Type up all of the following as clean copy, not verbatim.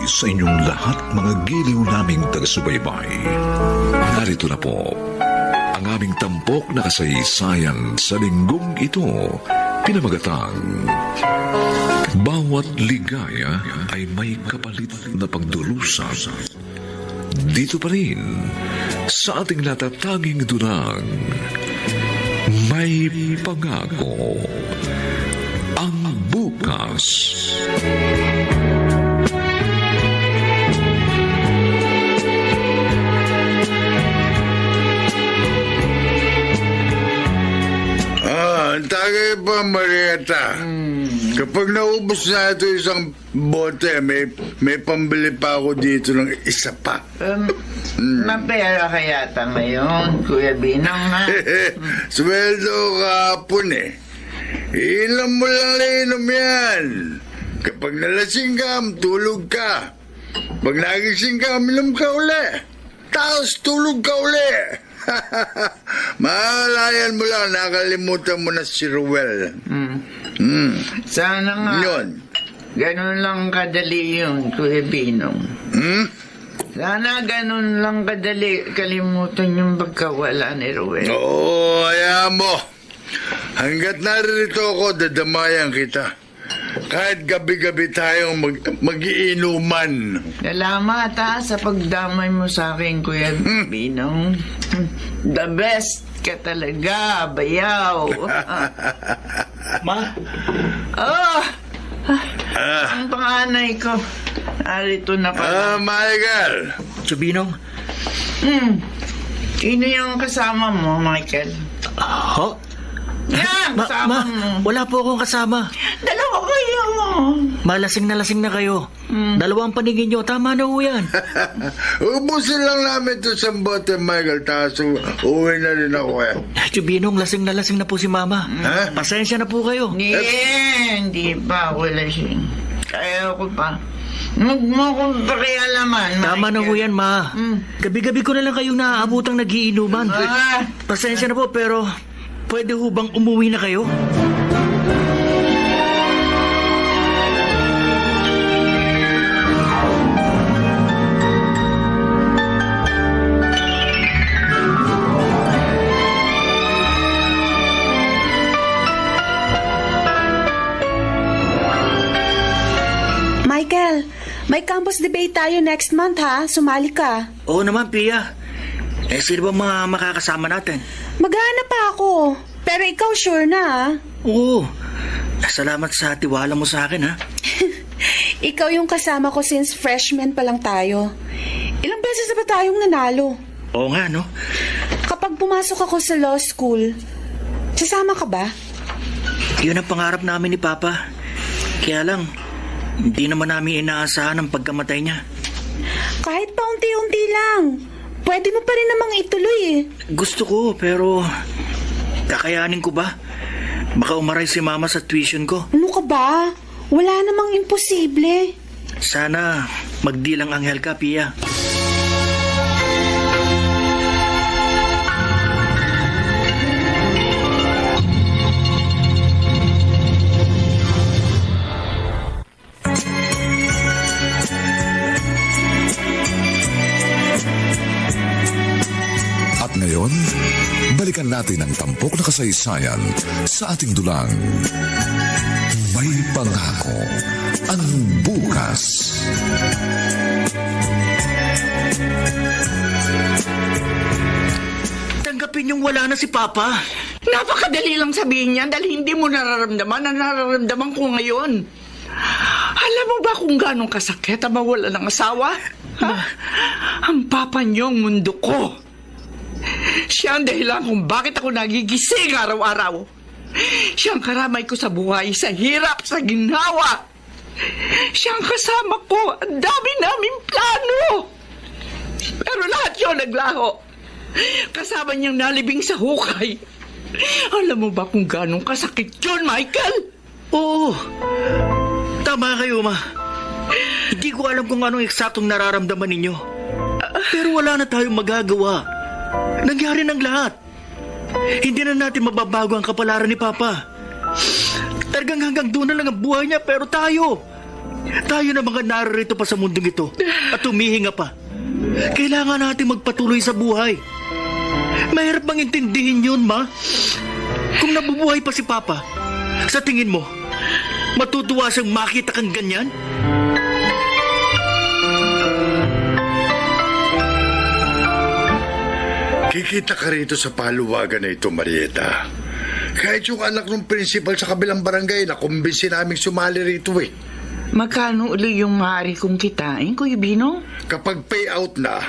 sa inyong lahat, mga giliw naming taga-subaybay. Narito na po ang aming tampok na kasaysayan sa linggong ito, pinamagatang Bawat Ligaya ay May Kapalit na Pagdurusa. Dito pa rin sa ating natatanging dunang May Pangako ang bukas. Ang tagay pa, Marieta. Kapag naubos na ito isang bote, may pambili pa ako dito ng isa pa. Mapera kaya ta ngayon, Kuya Binang, ha? Sweldo kahapon eh. Ilan mo lang inom yan. Kapag nalasing ka, tulog ka. Pag nagising ka, minom ka uli. Tapos tulog ka uli. Mahalayan mo lang, nakalimutan mo na si Ruel. Sana nga. Yun. Ganun lang kadali yun, Kuya Binong. Sana ganun lang kadali kalimutan yung pagkawala ni Ruel. Oo, hayaan mo. Hanggat narito ako, dadamayan kita. Kahit gabi-gabi tayong mag-iinuman. Salamat ha sa pagdamay mo sa akin, Kuya Binong. The best ka talaga, bayaw. Ma? Oh! Ang panganay ko. Narito na pala. Michael. Chubinong? Sino yung kasama mo, Michael? Ho? Yan, kasama mo. Wala po akong kasama. Dalawa kayo. Malasing na kayo. Dalawang paningin nyo, tama na ho yan. Ubusin lang namin ito sa bote, Michael. Tapos uwi na rin ako eh. Chubinong, lasing na po si Mama. Ha? Pasensya na po kayo. Hindi pa ako lasing. Kaya ko pa. Huwag mo akong pakialaman, Tama na ho yan, Ma. Gabi-gabi ko na lang kayong naaabutang nagiinuman. Pasensya na po, pero pwede ho bang umuwi na kayo? Michael, may campus debate tayo next month ha. Sumali ka. Oo naman, Pia. Sino ba mga makakasama natin? Maghanap pa ako. Pero ikaw sure na ha. Oo. Salamat sa tiwala mo sa akin, ha? Ikaw yung kasama ko since freshman pa lang tayo. Ilang beses na ba tayong nanalo? Oo nga, no? Kapag pumasok ako sa law school, sasama ka ba? Yun ang pangarap namin ni Papa. Kaya lang, hindi naman namin inaasahan ang pagkamatay niya. Kahit pa unti-unti lang. Pwede mo pa rin namang ituloy eh. Gusto ko, pero kakayanin ko ba? Baka umaray si Mama sa tuition ko. Ano ka ba? Wala namang imposible. Sana magdilang anghel ka, Pia. At ngayon, balikan natin ang tampok na kasaysayan sa ating dulang May Pangako ang bukas. Tanggapin yung wala na si Papa. Napakadali lang sabihin niyan dahil hindi mo nararamdaman ang nararamdaman ko ngayon. Alam mo ba kung gano'ng kasakit ang mawala ng asawa? Ha? Ang papa niyo ang mundo ko. Siya ang dahilan kung bakit ako nagigising araw-araw. Siya ang karamay ko sa buhay, sa hirap, sa ginhawa. Siya ang kasama ko. Ang dami naming plano. Pero lahat yun naglaho. Kasama niyang nalibing sa hukay. Alam mo ba kung gano'ng kasakit yun, Michael? Oo. Tama kayo, Ma. Hindi ko alam kung anong eksaktong nararamdaman ninyo. Pero wala na tayong magagawa. Nangyari ng lahat. Hindi na natin mababago ang kapalaran ni Papa. Talagang hanggang doon na lang ang buhay niya, pero tayo, Tayo na mga narito pa sa mundong ito at humihinga pa. Kailangan natin magpatuloy sa buhay. Mahirap bang intindihin yun, Ma? Kung nabubuhay pa si Papa, sa tingin mo, matutuwa siyang makita kang ganyan? Kikita ka rito sa paluwagan na ito, Marieta. Kahit yung anak ng prinsipal sa kabilang barangay, nakumbinsi naming sumali rito eh. Magkano uli yung maaari kong kitain, Kuya Bino? Kapag payout na,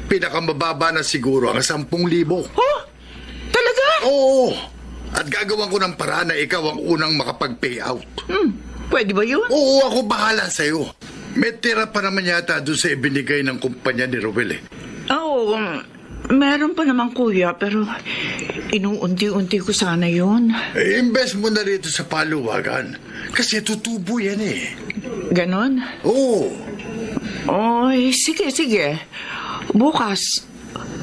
pinakamababa na siguro ang 10,000. Oh, talaga? Oo, at gagawan ko ng paraan na ikaw ang unang makapag-payout. Pwede ba yun? Oo, ako bahala sa'yo. May tira pa naman yata doon sa ibinigay ng kumpanya ni Rowel eh. Oo, meron pa naman kuya, pero inuunti-unti ko sana yun. Invest mo na rito sa paluwagan. Kasi tutubo yan eh. Ganon? Oo. Oy, sige. Bukas,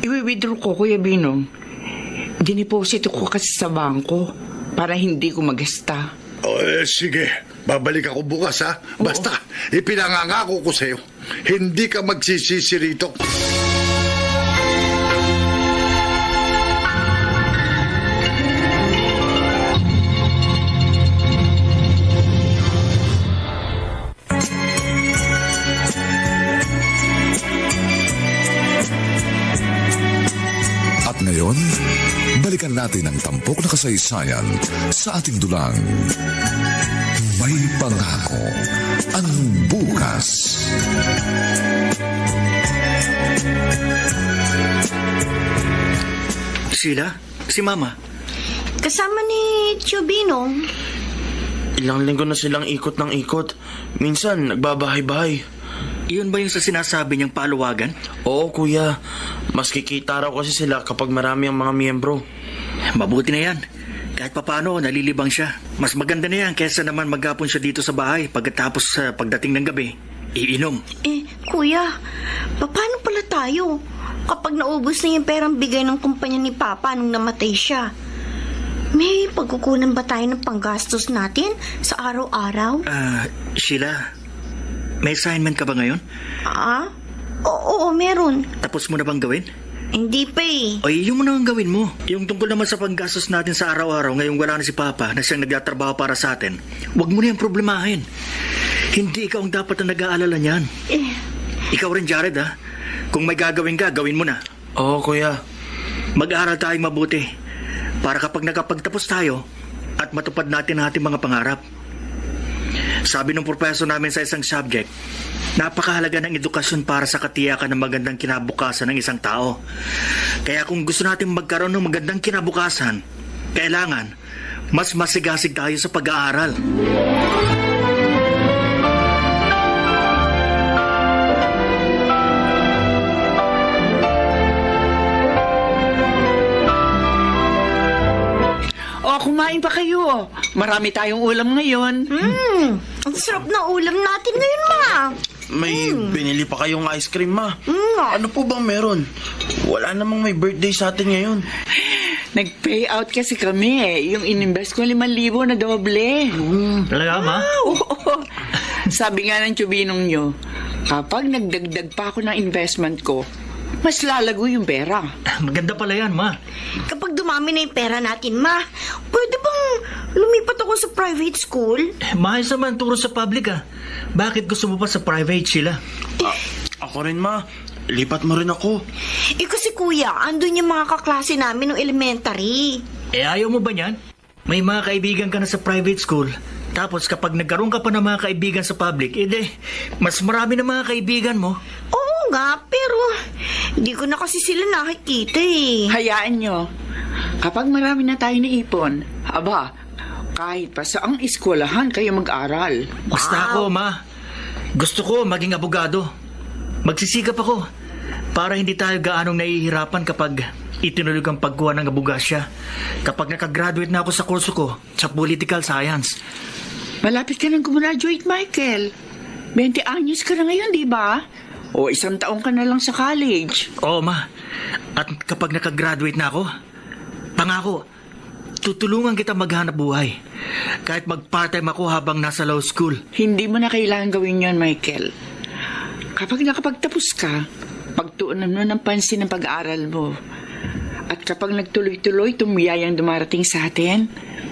i-withdraw ko, Kuya Binong. Diniposito ko kasi sa bangko para hindi ko magasta. Sige, babalik ako bukas ha. Basta, ipinangangako ko sa'yo. Hindi ka magsisisi rito. At ngayon, balikan natin ang tampok na kasaysayan sa ating dulang. May pangako ang bukas. Sheila, si Mama. Kasama ni Chubino. Ilang linggo na silang ikot ng ikot. Minsan, nagbabahay-bahay. Iyon ba yung sa sinasabi niyang paluwagan? Oo, kuya. Mas kikita raw kasi sila kapag marami ang mga miyembro. Mabuti na yan. Kahit papano, nalilibang siya. Mas maganda na yan kaysa naman maghapon siya dito sa bahay pagkatapos sa pagdating ng gabi. Iinom. Kuya, paano pala tayo? Kapag naubos na yung perang bigay ng kumpanya ni Papa nung namatay siya, may pagkukunan ba tayo ng panggastos natin sa araw-araw? Sheila, may assignment ka ba ngayon? Oo, meron. Tapos mo na bang gawin? Hindi pa eh. O yung mo na ang gawin mo. Yung tungkol naman sa panggastos natin sa araw-araw ngayong wala na si Papa na siyang nagtatrabaho para sa atin, huwag mo na yung problemahin. Hindi ikaw ang dapat na nag-aalala niyan. Ikaw rin, Jared, ha? Kung may gagawin ka, gawin mo na. Oo, kuya. Mag-aaral tayong mabuti para kapag nakapagtapos tayo at matupad natin ang ating mga pangarap. Sabi ng professor namin sa isang subject, napakahalaga ng edukasyon para sa katiyakan ng magandang kinabukasan ng isang tao. Kaya kung gusto natin magkaroon ng magandang kinabukasan, kailangan mas masigasig tayo sa pag-aaral. Kumain pa kayo. Marami tayong ulam ngayon. Ang sarap na ulam natin ngayon, Ma. May binili pa kayong ice cream, ma. Nga. Ano po bang meron? Wala namang may birthday sa atin ngayon. Nag-pay out kasi kami eh. Yung ininvest ko 5,000 na doble. Talaga, Ma? Oo. Sabi nga ng Chubinong nyo, kapag nagdagdag pa ako ng investment ko, mas lalago yung pera. Maganda pala yan, Ma. Kapag dumami na yung pera natin, Ma, pwede bang lumipat ako sa private school? Mahal naman turo sa public, ah. Bakit gusto mo pa sa private, Sheila? Ako rin, ma. Lipat mo rin ako. Kasi kuya, andun yung mga kaklase namin ng elementary. Ayaw mo ba niyan? May mga kaibigan ka na sa private school. Tapos kapag nagkaroon ka pa ng mga kaibigan sa public, mas marami na mga kaibigan mo. Oo nga, pero hindi ko na kasi sila nakikita eh. Hayaan nyo, kapag marami na tayo naipon, kahit pa saang eskwelahan kayo mag-aral. Basta ako, Ma. Gusto ko maging abogado. Magsisikap ako para hindi tayo gaanong nahihirapan kapag itinulog ang pagkuha ng abogasya. Kapag nakagraduate na ako sa kurso ko sa political science. Malapit ka nang gumraduate, Michael. 20 anyos ka na ngayon, di ba? O 1 taong ka na lang sa college. Oo, Ma. At kapag nakagraduate na ako, pangako, Tutulungan kita maghanap buhay. Kahit mag-part-time ako habang nasa law school. Hindi mo na kailangan gawin yon, Michael. Kapag nakapagtapos ka, pagtuunan mo ng pansin ng pag-aaral mo. At kapag nagtuloy-tuloy tumiyayang dumarating sa atin,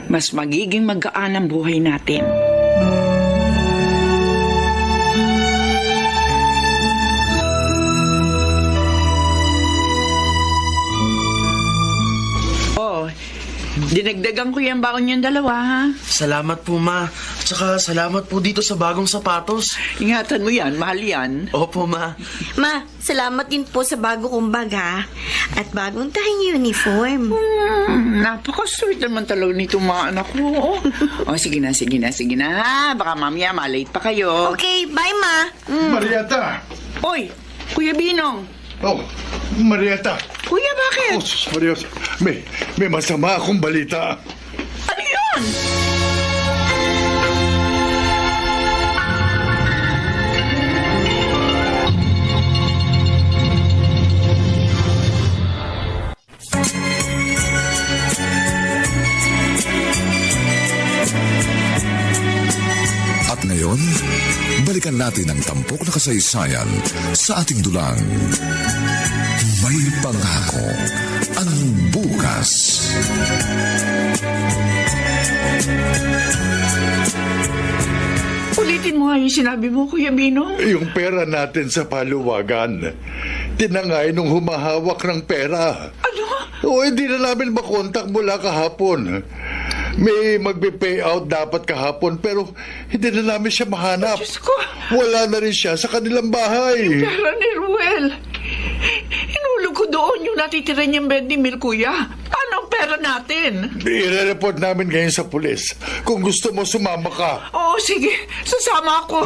mas magiging magaan ang buhay natin. Oh, dinagdagan ko yung baon yung dalawa, ha? Salamat po, Ma. Tsaka salamat po dito sa bagong sapatos. Ingatan mo yan, mahal yan. Opo, Ma. Ma, salamat din po sa bago kong bag ha. At bagong tahing uniform. Napaka-sweet naman talaga nitong mga anak ko. Oh, sige na. Baka mamaya malate pa kayo. Okay, bye ma. Marieta! Oy, Kuya Binong. Oh, Marieta! Kuya, bakit? Oh, sus, Marieta. May masama akong balita. Ano yun? At ngayon, balikan natin ang tampok na kasaysayan sa ating dulang. May pangako ang bukas. Ulitin mo nga yung sinabi mo, Kuya Binong. Yung pera natin sa paluwagan. Tinangay nung humahawak ng pera. Ano? O, hindi na namin makontak mula kahapon. May magbe-pay out dapat kahapon pero hindi na namin siya mahanap. Diyos ko, Wala na rin siya sa kanilang bahay. pera ni Ruel. Inulog ko doon yung natitira niyang 20 mil, Kuya. Paano ang pera natin? I-report namin ngayon sa pulis. Kung gusto mo, sumama ka. Oo, sige. Sasama ako.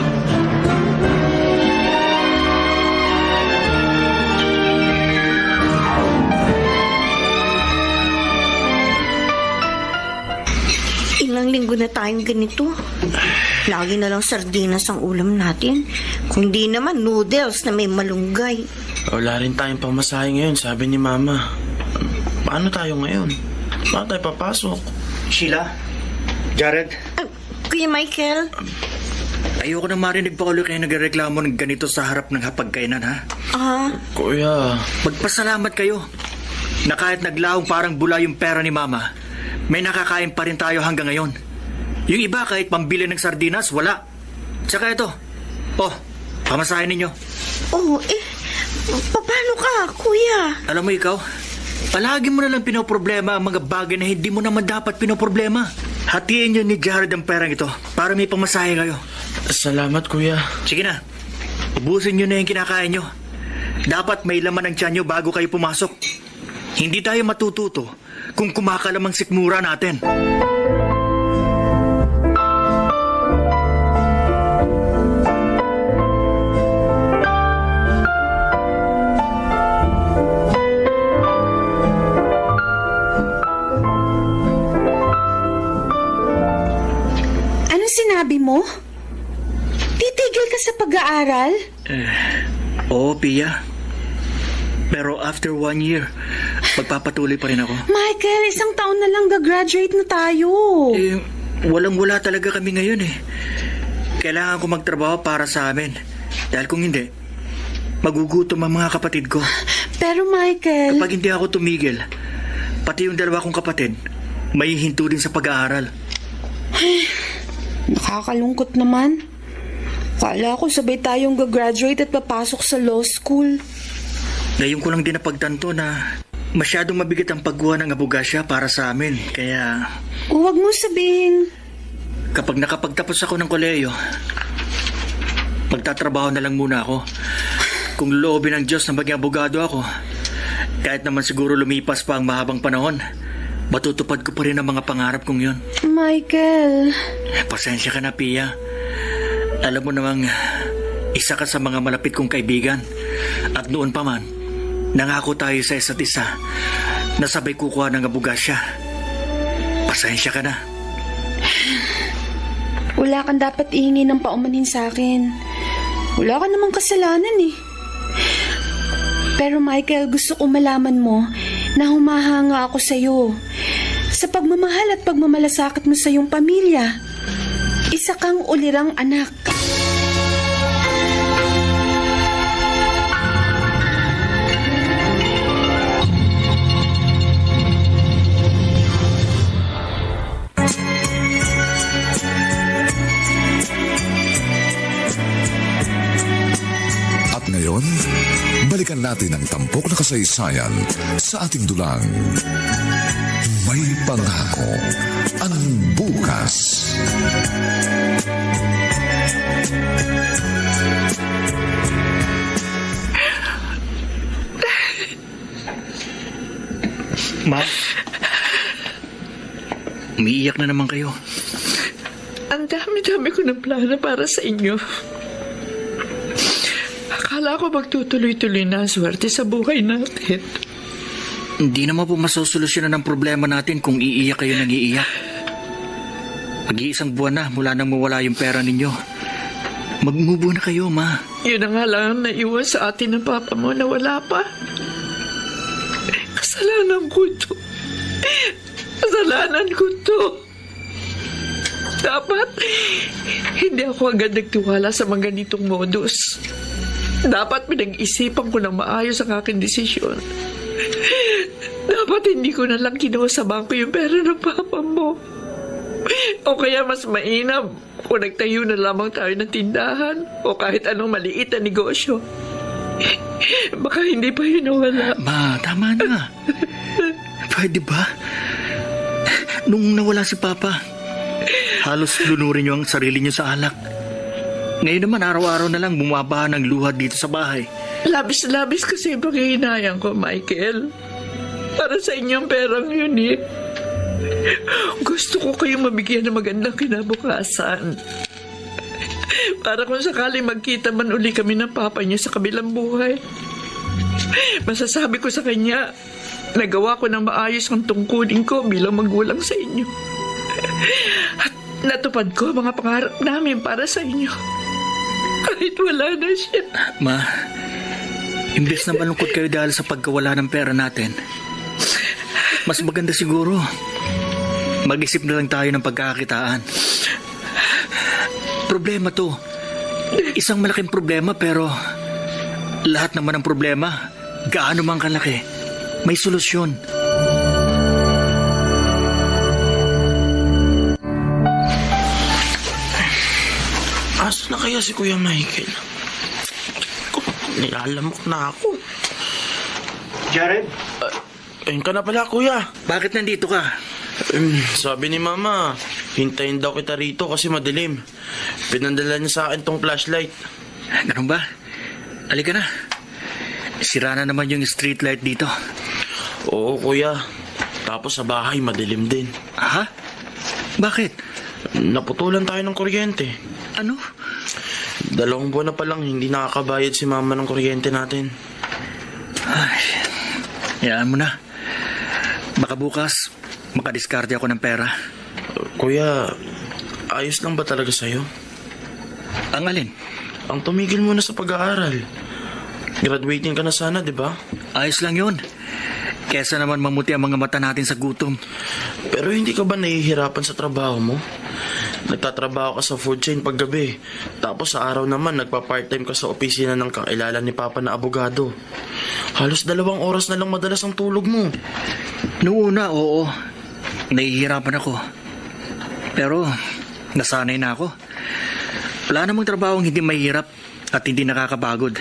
Ilang linggo na tayong ganito. Lagi na lang sardinas ang ulam natin. Kung di naman noodles na may malunggay. Wala rin tayong pamasahe ngayon, sabi ni Mama. Paano tayo ngayon? Paano tayo papasok? Sheila? Jared? Kuya Michael, Ayoko na marinig pa ulit kayo nagreklamo ng ganito sa harap ng hapagkainan, ha? Kuya, Magpasalamat kayo na kahit naglahong parang bula yung pera ni Mama, may nakakain pa rin tayo hanggang ngayon. Yung iba kahit pambili ng sardinas, wala. Tsaka ito, pamasahin ninyo. paano ka, kuya? Alam mo ikaw, palagi mo na lang pinoproblema ang mga bagay na hindi mo naman dapat pinoproblema. Hatiin nyo ni Jared ang perang ito para may pamasahe kayo. salamat kuya. Sige na, ubusin nyo na yung kinakain nyo. Dapat may laman ang tiyan nyo bago kayo pumasok. Hindi tayo matututo kung kumakalamang sikmura natin. Anong sinabi mo? Titigil ka sa pag-aaral? Oo, Pia. Pero after 1 year, magpapatuloy pa rin ako. Michael, 1 taon na lang gagraduate na tayo. Walang-wala talaga kami ngayon eh. Kailangan ko magtrabaho para sa amin. Dahil kung hindi, magugutom ang mga kapatid ko. Pero Michael... Kapag hindi ako tumigil, pati yung 2 kong kapatid, may hinto din sa pag-aaral. Nakakalungkot naman. Kala ko sabay tayong gagraduate at papasok sa law school. Ngayon ko lang din napagtanto na masyadong mabigat ang pagkuha ng abogasya para sa amin. Kaya Huwag mo sabihin. kapag nakapagtapos ako ng kolehiyo, magtatrabaho na lang muna ako. Kung loobin ng Diyos na maging abogado ako, kahit naman siguro lumipas pa ang mahabang panahon, matutupad ko pa rin ang mga pangarap kong yun. Michael... Pasensya ka na, Pia. Alam mo namang isa ka sa mga malapit kong kaibigan. At noon pa man, nangako tayo sa isa't isa na sabay kukuha ng abogasya. Pasensya ka na. Wala kang dapat ihingi ng paumanhin sa akin. Wala ka namang kasalanan eh. Pero Michael, gusto ko malaman mo na humahanga ako sa'yo. sa pagmamahal at pagmamalasakit mo sa iyong pamilya. Isa kang ulirang anak. At ngayon, balikan natin ang tampok na kasaysayan sa ating dulang. May pangako ang bukas. Ma, umiiyak na naman kayo. Ang dami-dami ko ng plano para sa inyo. Akala ko magtutuloy-tuloy na ang swerte sa buhay natin. Hindi naman po masosolusyonan ang problema natin kung iiyak kayo nang iiyak. Mag-iisang buwan na mula nang mawala yung pera ninyo. Magmubo na kayo, Ma. Yun na nga lang ang naiwan sa atin ng papa mo na wala pa. Kasalanan ko to. Kasalanan ko to. Dapat, hindi ako agad nagtiwala sa mga ganitong modus. Dapat pinag-isipan ko ng maayos ang aking desisyon. Dapat hindi ko na lang kinuha sa bangko yung pera ng papa mo. O kaya mas mainam kung nagtayo na lamang tayo ng tindahan o kahit anong maliit na negosyo. Baka hindi pa yun nawala. Ma, tama na. Pwede ba? Nung nawala si Papa, halos lunurin niyo ang sarili niyo sa alak. Ngayon naman araw-araw na lang bumaba ng luha dito sa bahay. Labis-labis kasi yung panghihinayang ko, Michael. Para sa inyong perang yun eh. Gusto ko kayong mabigyan ng magandang kinabukasan. Para kung sakaling magkita man uli kami ng papa niya sa kabilang buhay, masasabi ko sa kanya, nagawa ko ng maayos ang tungkulin ko bilang magulang sa inyo. At natupad ko ang mga pangarap namin para sa inyo. Kahit wala na siya. Ma, imbes na malungkot kayo dahil sa pagkawala ng pera natin, mas maganda siguro mag-isip na lang tayo ng pagkakakitaan. Problema to. Isang malaking problema pero lahat naman ng problema, gaano man kalaki, may solusyon. Asa na kaya si Kuya Michael? Nilalamok na ako. Jared? Ayun ka na pala, Kuya. Bakit nandito ka? Sabi ni Mama, hintayin daw kita rito kasi madilim. Pinandala niya sa akin tong flashlight. Ganun ba? Halika na. Sira na naman yung street light dito. Oo, Kuya. Tapos sa bahay, madilim din. Ha? Bakit? Naputulan tayo ng kuryente. Ano? 2 buwan na palang hindi nakakabayad si Mama ng kuryente natin. Ay, hayaan mo na. Baka bukas, makadiskarte ako ng pera. Kuya, ayos lang ba talaga sa'yo? Ang alin? Ang tumigil mo na sa pag-aaral. Graduating ka na sana, di ba? Ayos lang yun. Kesa naman mamuti ang mga mata natin sa gutom. Pero hindi ka ba nahihirapan sa trabaho mo? Nagtatrabaho ka sa food chain paggabi. Tapos sa araw naman, nagpa-part-time ka sa opisina ng kakilala ni Papa na abogado. Halos 2 oras na lang madalas ang tulog mo. Noong una, oo. Nahihirapan ako. Pero, nasanay na ako. Wala namang trabaho hindi mahirap at hindi nakakapagod.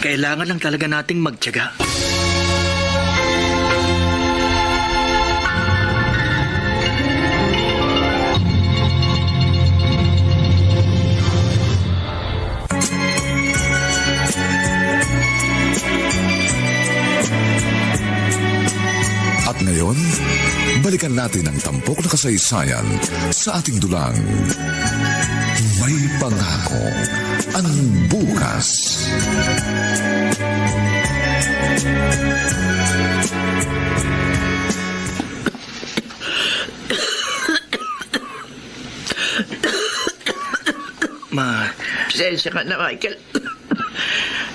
Kailangan lang talaga nating magtiyaga. At ngayon, balikan natin ang tampok na kasaysayan sa ating dulang. May pangako ang bukas. Ma, Pasensya ka na, Michael.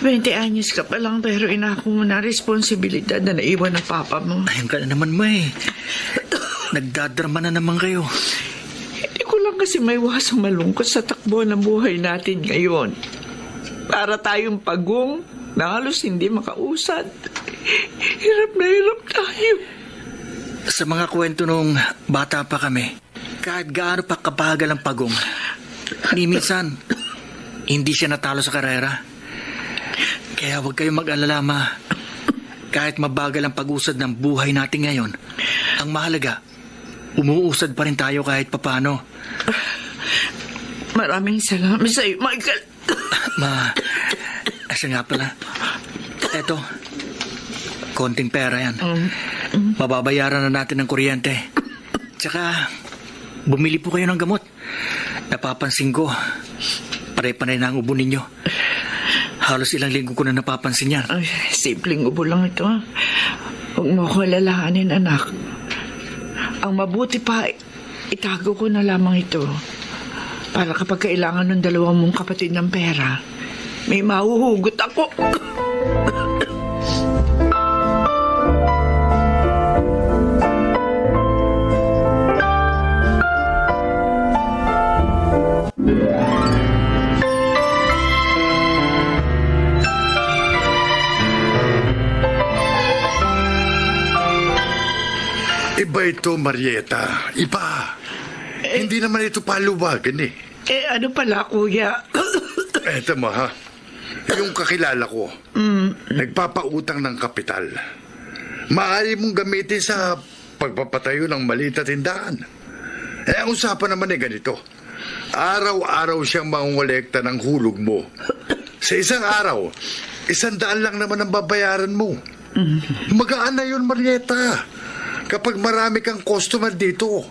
20 anyos ka pa lang pero inako mo na responsibilidad na naiwan ng papa mo. ayun ka na naman, Ma eh. Nagdadrama na naman kayo. Hindi ko lang kasi may wasang malungkot sa takbo ng buhay natin ngayon. Para tayong pagong na halos hindi makausad. Hirap na hirap tayo. Sa mga kwento nung bata pa kami, kahit gaano pa kabagal ang pagong, ni minsan, hindi siya natalo sa karera. Kaya huwag kayong mag-alala, Ma. Kahit mabagal ang pag-usad ng buhay natin ngayon, ang mahalaga, umuusad pa rin tayo kahit papano. Maraming salamat sa iyo, Michael. Ma, asa nga pala. Eto, konting pera yan. Mababayaran na natin ng kuryente. Tsaka, bumili po kayo ng gamot. Napapansin ko, pare-panay na ang ubo ninyo. Halos ilang linggo ko na napapansin yan. Ay, simpleng ubo lang ito. Huwag mo ko alalahanin, anak. Ang mabuti pa, itago ko na lamang ito. Para kapag kailangan ng dalawang mong kapatid ng pera, may mahuhugot ako. Iba ito, Marieta. Iba. Hindi naman ito paluwagan eh. Ano pala, kuya? Eto mo ha. Yung kakilala ko, nagpapautang ng kapital. Maaari mong gamitin sa pagpapatayo ng maliit na tindahan. Ang usapan naman ganito. Araw-araw siyang mangolekta ng hulog mo. Sa isang araw, 100 lang naman ang babayaran mo. Magaan na yun, Marieta. Kapag marami kang customer dito,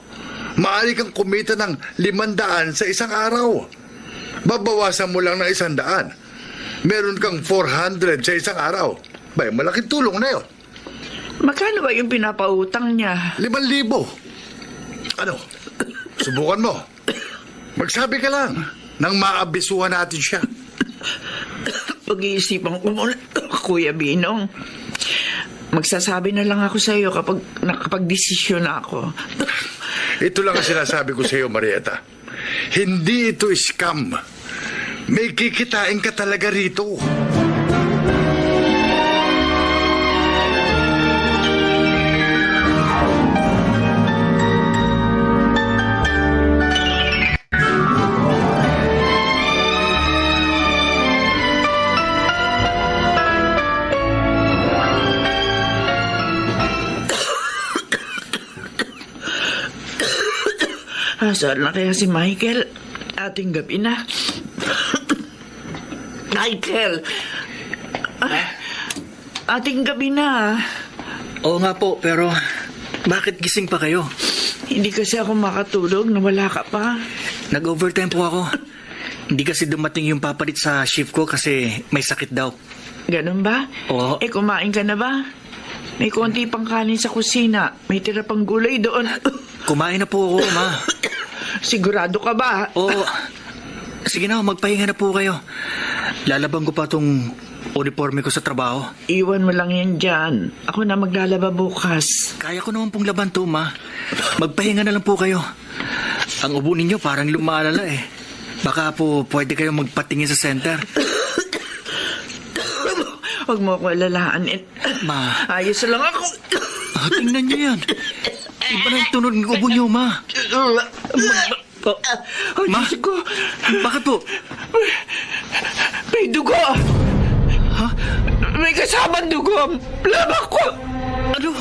maaari kang kumita ng 500 sa isang araw. Babawasan mo lang ng 100. Meron kang 400 sa isang araw. Bay, malaking tulong na yun. Magkano ba yung pinapautang niya? 5,000. Ano? Subukan mo. Magsabi ka lang nang maabisuhan natin siya. Pag-iisipan ko muna, Kuya Binong. Magsasabi na lang ako sa iyo kapag nakapag-desisyon na ako. Ito lang ang sinasabi ko sa iyo, Marieta. Hindi ito scam. May kikitain ka talaga rito. Saan na kaya si Michael? Ating gabi na. Michael! Ating gabi na. Oo nga po, pero bakit gising pa kayo? Hindi kasi ako makatulog na wala ka pa. Nag-overtime po ako. Hindi kasi dumating yung papalit sa shift ko kasi may sakit daw. Ganun ba? Oo. Kumain ka na ba? May konti pang kanin sa kusina. May tira pang gulay doon. Kumain na po ako, Ma. Sigurado ka ba? Oo. Sige na, magpahinga na po kayo. Lalabang ko pa tong uniforme ko sa trabaho. Iwan mo lang yan dyan. Ako na maglalaba bukas. Kaya ko naman pong laban to, Ma. Magpahinga na lang po kayo. Ang ubo ninyo parang lumalala eh. Baka po pwede kayong magpatingin sa center. Huwag mo ako alalahanin. Ma. Ayos lang ako. Tingnan niyo yan. Iba na yung tunog ng ubo niyo, Ma. Ay, Ma? Diyos ko. Bakit po? May dugo. Ha? May kasamang dugo. Labak ko. Ano?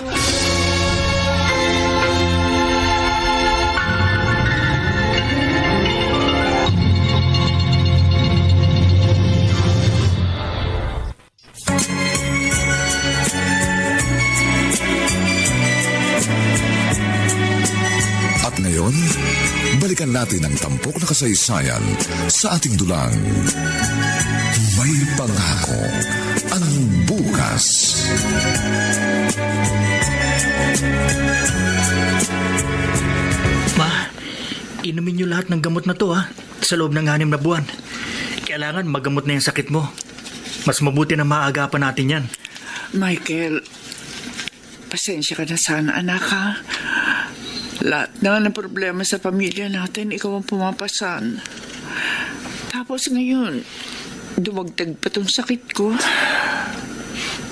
At ngayon, balikan natin ang tampok na kasaysayan sa ating dulang. May pangako ang bukas. Ma, inumin niyo lahat ng gamot na to, ha? Sa loob ng 6 na buwan. Kailangan magamot na yung sakit mo. Mas mabuti na maagapan natin yan. Michael, pasensya ka na sana, anak, ha? Lahat na ng problema sa pamilya natin, ikaw ang pumapasan. Tapos ngayon, dumagdag pa tong sakit ko.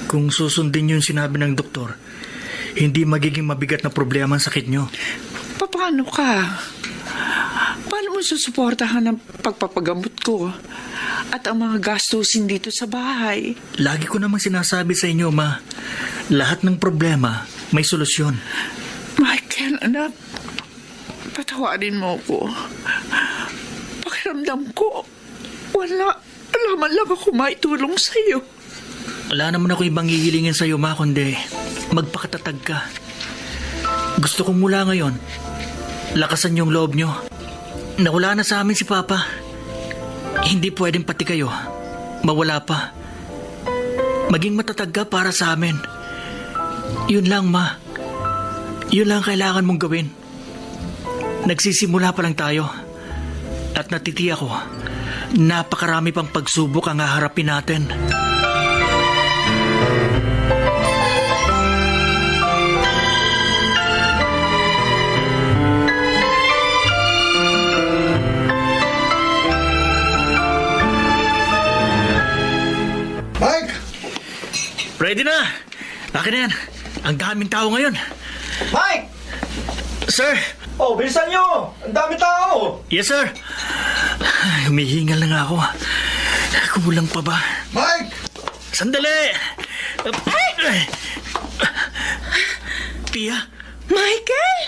Kung susundin yung sinabi ng doktor, hindi magiging mabigat na problema ang sakit nyo. Paano ka? Paano mo susuportahan ang pagpapagamot ko at ang mga gastusin dito sa bahay? Lagi ko namang sinasabi sa inyo, Ma, lahat ng problema may solusyon. Michael, anak, patawarin mo ko. Pakiramdam ko, wala man lang ako maitulong sa'yo. Wala naman ako ibang hihilingin sa iyo, Ma, kundi magpakatatag ka. Gusto kong mula ngayon, lakasan yung loob nyo. Nawala na sa amin si Papa. Hindi pwedeng pati kayo mawala pa. Maging matatag ka para sa amin. Yun lang, Ma. Yun lang kailangan mong gawin. Nagsisimula pa lang tayo. At natitiyak ko, napakarami pang pagsubok ang haharapin natin. Mike! Ready na! Akin na yan. Ang daming tao ngayon. Mike! Sir! Oh, bilisan nyo! Ang dami tao! Yes, sir! Humihingal na nga ako. Kulang pa ba? Mike! Sandali! Pia? Michael!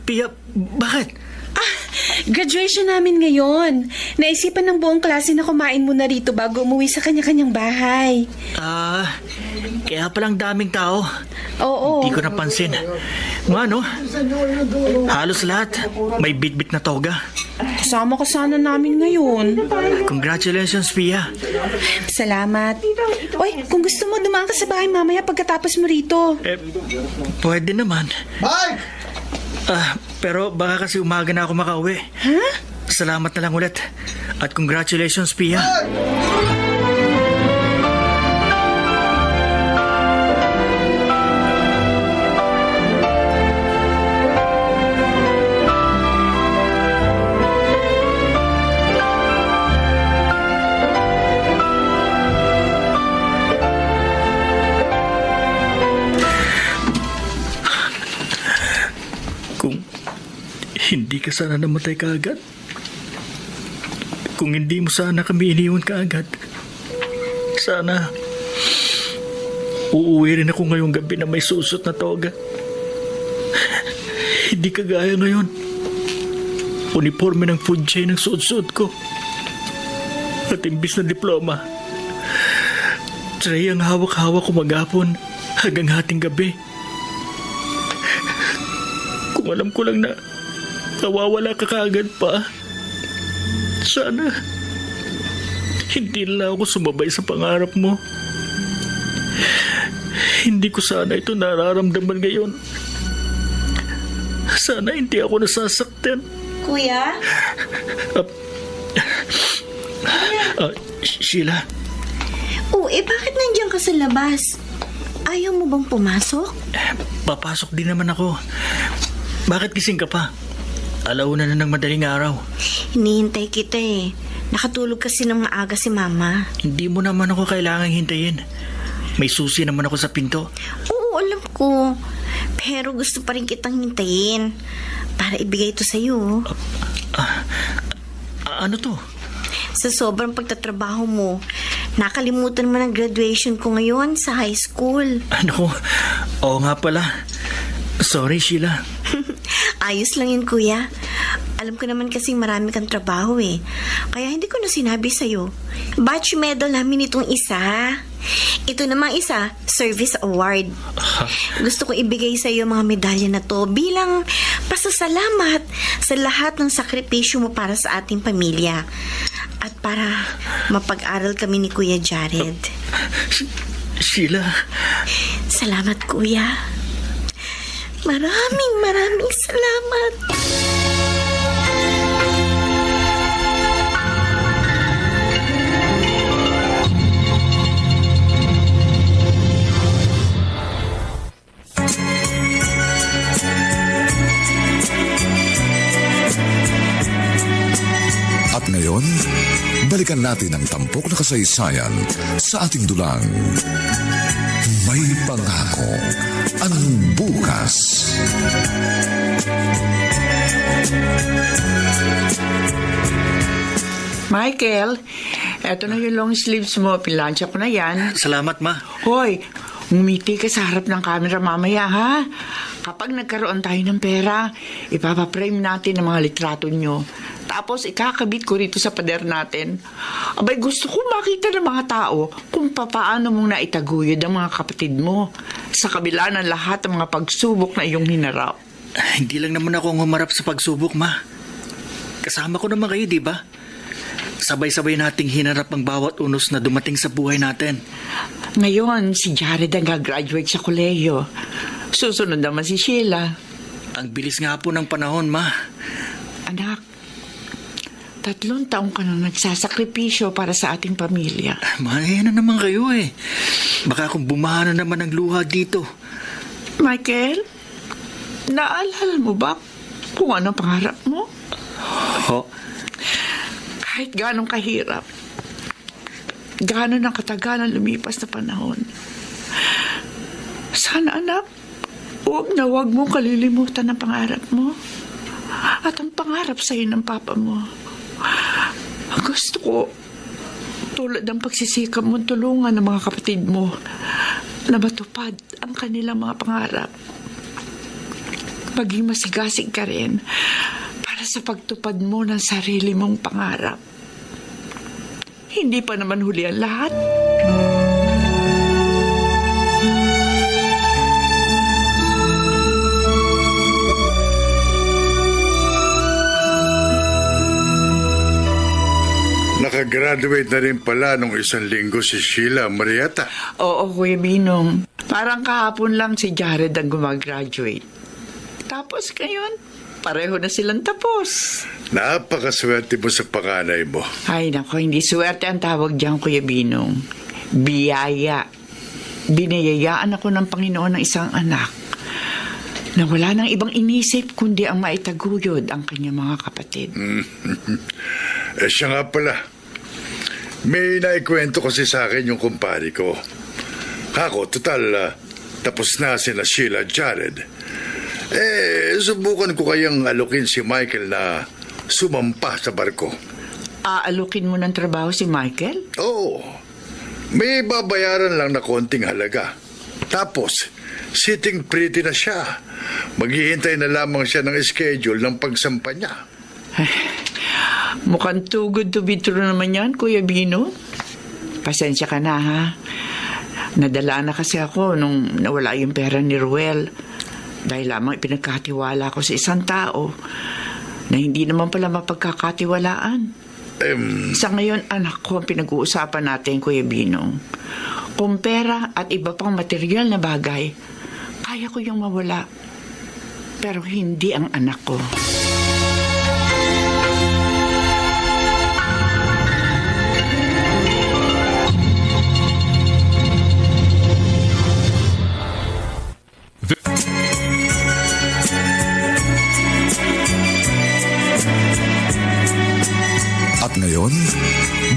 Pia, bakit? Graduation namin ngayon. Naisipan ng buong klase na kumain muna rito bago umuwi sa kanya-kanyang bahay. Kaya palang daming tao. Oo. Hindi ko napansin. Ano? Halos lahat may bit-bit na toga. Kasama ka sana namin ngayon. Congratulations, Pia. Salamat. Oy, kung gusto mo, dumaan ka sa bahay mamaya pagkatapos mo rito. Pwede naman. Mike! Pero baka kasi umaga na ako makauwi. Ha? Salamat na lang ulit. At congratulations, Pia. Kung hindi ka sana namatay kaagad, kung hindi mo sana kami iniwan kaagad, sana uuwi rin ako ngayong gabi na may susot na toga. Hindi kagaya ngayon. Uniforme ng food chain ang suot-suot ko. At imbis na diploma, tray ang hawak-hawak ko maghapon hanggang hating gabi. Kung alam ko lang na nawawala ka kaagad pa, sana hindi na ako sumabay sa pangarap mo. Hindi ko sana ito nararamdaman ngayon. Sana hindi ako nasasaktan. Kuya? Sheila, Bakit nandiyan ka sa labas? Ayaw mo bang pumasok? papasok din naman ako. Bakit gising ka pa? Alauna na ng madaling araw. Hinihintay kita eh. Nakatulog kasi ng maaga si Mama. Hindi mo naman ako kailangang hintayin. May susi naman ako sa pinto. Oo, alam ko. Pero gusto pa rin kitang hintayin para ibigay ito sa'yo. Ano to? Sa sobrang pagtatrabaho mo, nakalimutan mo ng graduation ko ngayon sa high school. Ano? Oo nga pala. Sorry, Sheila. Ayos lang yun, kuya. Alam ko naman kasing marami kang trabaho eh. Kaya hindi ko na sinabi sa'yo. Batch medal namin itong isa. Ito namang isa, service award. Gusto ko ibigay sa'yo mga medalya na to bilang pasasalamat sa lahat ng sakripisyo mo para sa ating pamilya. At para mapag-aral kami ni Kuya Jared. Sheila. Salamat, kuya. Maraming salamat. ngayon, balikan natin ang tampok na kasaysayan sa ating dulang. May pangako ang bukas. Michael, eto na yung long sleeves mo. Pilansya ko na yan. Salamat, Ma. Hoy, ngumiti ka sa harap ng camera mamaya, ha? Kapag nagkaroon tayo ng pera, ipapaprame natin ang mga litrato nyo. Tapos ikakabit ko rito sa pader natin. Abay, gusto ko makita ng mga tao kung papaano mong naitaguyod ang mga kapatid mo sa kabila ng lahat ng mga pagsubok na iyong hinarap. Hindi lang naman ako humarap sa pagsubok, Ma. Kasama ko naman kayo, di ba? Sabay-sabay nating hinarap ang bawat unos na dumating sa buhay natin. Ngayon, si Jared ang gagraduate sa kolehiyo. Susunod naman si Sheila. Ang bilis nga po ng panahon, Ma. Anak, 3 taong ka nang nagsasakripisyo para sa ating pamilya. Mahina naman kayo eh. Baka kung bumaha na naman ang luha dito. Michael, naalala mo ba kung anong pangarap mo? Ho? Kahit ganong kahirap, ganon ang katagal ang lumipas na panahon. Sana, anak, huwag mong kalilimutan ang pangarap mo at ang pangarap sa'yo ng papa mo. Gusto ko, tulad ng pagsisikap mong tulungan ng mga kapatid mo na matupad ang kanilang mga pangarap. Maging masigasig ka rin para sa pagtupad mo ng sarili mong pangarap. Hindi pa naman huli ang lahat. Nakagraduate na rin pala nung 1 linggo si Sheila Marietta. Oo, Kuya Binong. Parang kahapon lang si Jared ang gumagraduate. Tapos ngayon, pareho na silang tapos. Napakaswerte mo sa panganay mo. Ay, nako, hindi swerte ang tawag diyan, Kuya Binong. Biyaya. Binayayaan ako ng Panginoon ng isang anak na wala nang ibang inisip kundi ang maitaguyod ang kanyang mga kapatid. Siya nga pala. May naikwento kasi sa akin yung kumpare ko. Ako, total, tapos na sina Sheila at Jared. Subukan ko kayang alukin si Michael na sumampa sa barko. Aalukin mo ng trabaho si Michael? Oo. May babayaran lang na konting halaga. Tapos, sitting pretty na siya. Maghihintay na lamang siya ng schedule ng pagsampa niya. Mukhang too good to be true naman yan, Kuya Bino. Pasensya ka na, ha? Nadala na kasi ako nung nawala yung pera ni Ruel. Dahil lamang ipinagkatiwala ko sa isang tao na hindi naman pala mapagkakatiwalaan. Sa ngayon, anak ko, ang pinag-uusapan natin, Kuya Binong. Kung pera at iba pang material na bagay, kaya ko yung mawala. Pero hindi ang anak ko. At ngayon,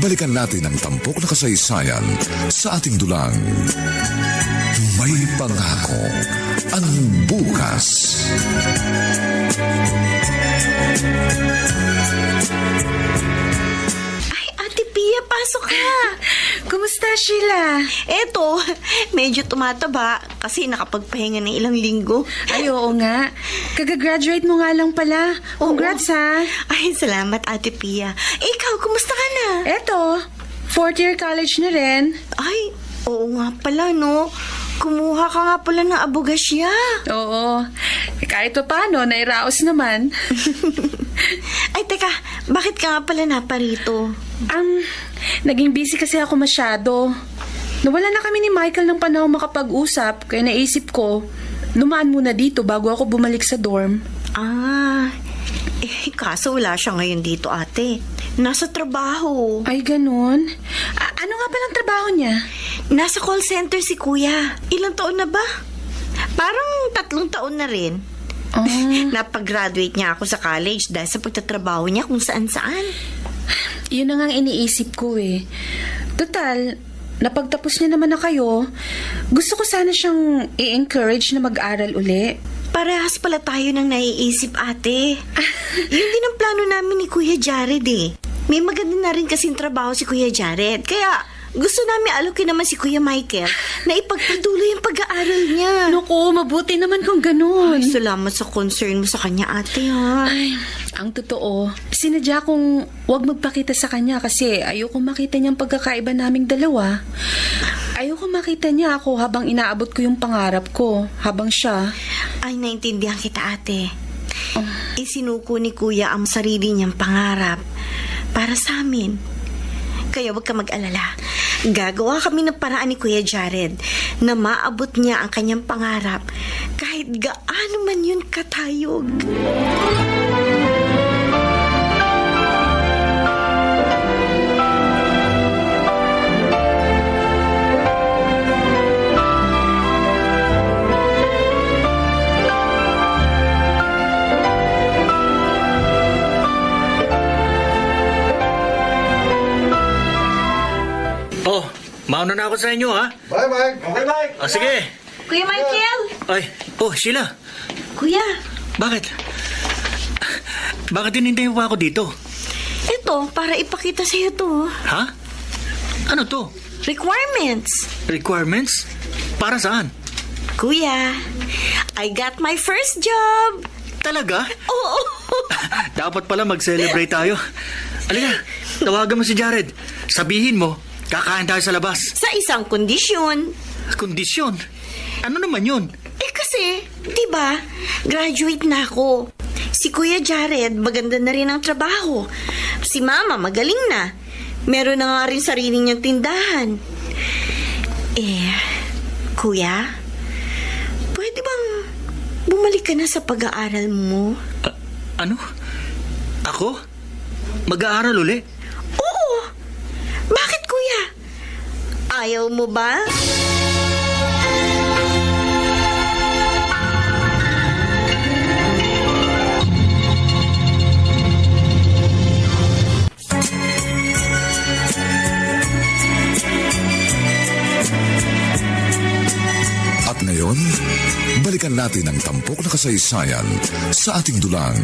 balikan natin ang tampok na kasaysayan sa ating dulang. May pangako ang bukas. Ay, Ate Pia, pasok ka. Kumusta, Sheila? Eto, medyo tumataba kasi nakapagpahinga ng ilang linggo. Ay, oo nga. Kagagraduate mo nga lang pala. Congrats, ha? Ay, salamat, Ate Pia. Ikaw, kumusta ka na? Eto, 4th year college na rin. Ay, oo nga pala, no? Kumuha ka nga pala ng abogasya. Oo. Kahit pa paano, nairaos naman. Ay, teka, bakit ka nga pala naparito? Naging busy kasi ako masyado. Nawala na kami ni Michael ng panahon makapag-usap, kaya naisip ko, lumaan muna dito bago ako bumalik sa dorm. Kaso wala siya ngayon dito, ate. Nasa trabaho. Ay, ganun? Ano nga palang trabaho niya? Nasa call center si kuya. Ilang taon na ba? Parang 3 taon na rin. Oh. Napag-graduate niya ako sa college dahil sa pagtatrabaho niya kung saan-saan. Yun na nga ang iniisip ko eh. Total, napagtapos niya naman na kayo. Gusto ko sana siyang i-encourage na mag-aral uli. Parehas pala tayo nang naiisip, ate. Yun din ang plano namin ni Kuya Jared eh. May maganda na rin kasing trabaho si Kuya Jared. Kaya gusto namin alokin naman si Kuya Michael na ipagpatuloy yung pag-aaral niya. Naku, mabuti naman kung ganun. Ay, salamat sa concern mo sa kanya, ate, ha? Ay, ang totoo, sinadya kong huwag magpakita sa kanya kasi ayoko makita niyang pagkakaiba naming dalawa. Ayoko makita niya ako habang inaabot ko yung pangarap ko, habang siya. Ay, naintindihan kita, ate. Isinuko ni Kuya ang sarili niyang pangarap para sa amin. Kaya huwag ka mag-alala. Gagawa kami ng paraan ni Kuya Jared na maabot niya ang kanyang pangarap kahit gaano man yun katayog. Oh, mauna na ako sa inyo, ha? Bye, Mike. Okay, Mike. Sige. Kuya Michael! Ay, Sheila. Kuya, Bakit? Bakit hinintay mo pa ako dito? ito, para ipakita sa'yo to. Ha? Ano to? Requirements. Requirements? Para saan? Kuya, I got my first job. Talaga? Oo. Dapat pala mag-celebrate tayo. Alika, tawagan mo si Jared. Sabihin mo, kakain tayo sa labas. Sa isang kondisyon. Kondisyon? Ano naman yun? Kasi, di ba, graduate na ako. Si Kuya Jared, maganda na rin ang trabaho. Si Mama, magaling na. Meron na nga rin sarili niyang tindahan. Kuya, pwede bang bumalik ka na sa pag-aaral mo? Ano? Ako? Mag-aaral uli? Oo. Bakit, Kuya? Ayaw mo ba? At ngayon, balikan natin ang tampok na kasaysayan sa ating dulang.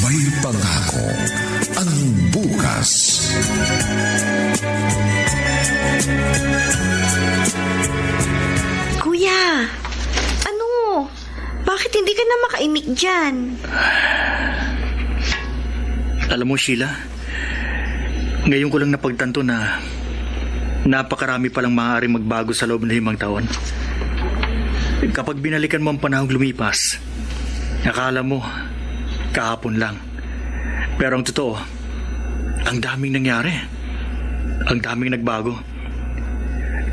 May pangako ang bukas. Kuya, ano? Bakit hindi ka na makaimik dyan? Alam mo, Sheila, ngayon ko lang napagtanto na napakarami palang maaaring magbago sa loob ng 5 taon. Kapag binalikan mo ang panahong lumipas, akala mo, kahapon lang. Pero ang totoo, ang daming nangyari. Ang daming nagbago.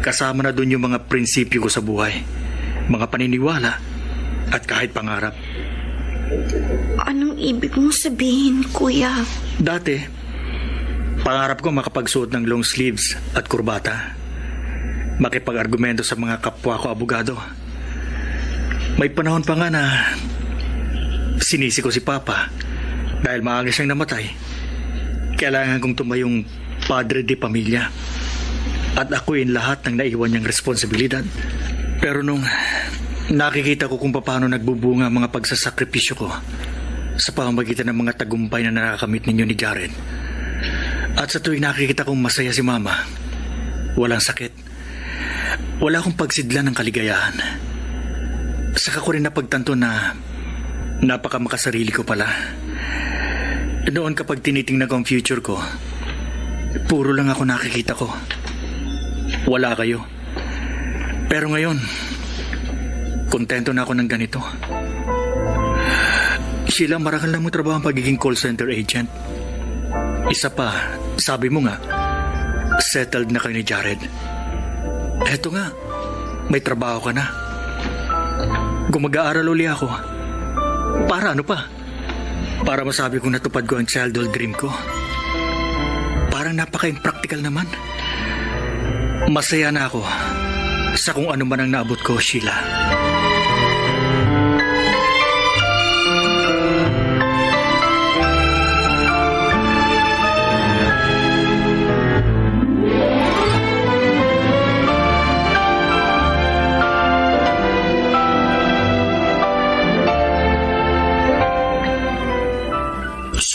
Kasama na doon yung mga prinsipyo ko sa buhay, mga paniniwala, at kahit pangarap. Anong ibig mo sabihin, Kuya? Dati, pangarap ko makapagsuot ng long sleeves at kurbata. Makipag-argumento sa mga kapwa ko abogado. May panahon pa nga na sinisi ko si Papa dahil maaga siyang namatay. Kailangan kong tumayong padre de pamilya at akuin lahat ng naiwan niyang responsibilidad. Pero nung nakikita ko kung paano nagbubunga ang mga pagsasakripisyo ko sa pamamagitan ng mga tagumpay na nakakamit ninyo ni Jared, at sa tuwing nakikita kong masaya si Mama, walang sakit, wala akong pagsidlan ng kaligayahan. Saka ko rin napagtanto na napakamakasarili ko pala. Noon kapag tinitingnan ko ang future ko, puro lang ako nakikita ko. Wala kayo. Pero ngayon, kontento na ako ng ganito. Sheila, marangal lang mo trabaho ang pagiging call center agent. Isa pa, sabi mo nga, settled na kayo ni Jared. Eto nga, may trabaho ka na. Kung mag-aaral uli ako, para ano pa? Para masabi kong natupad ko ang childhood dream ko. Parang napaka-impractical naman. Masaya na ako sa kung ano man ang naabot ko, Sheila.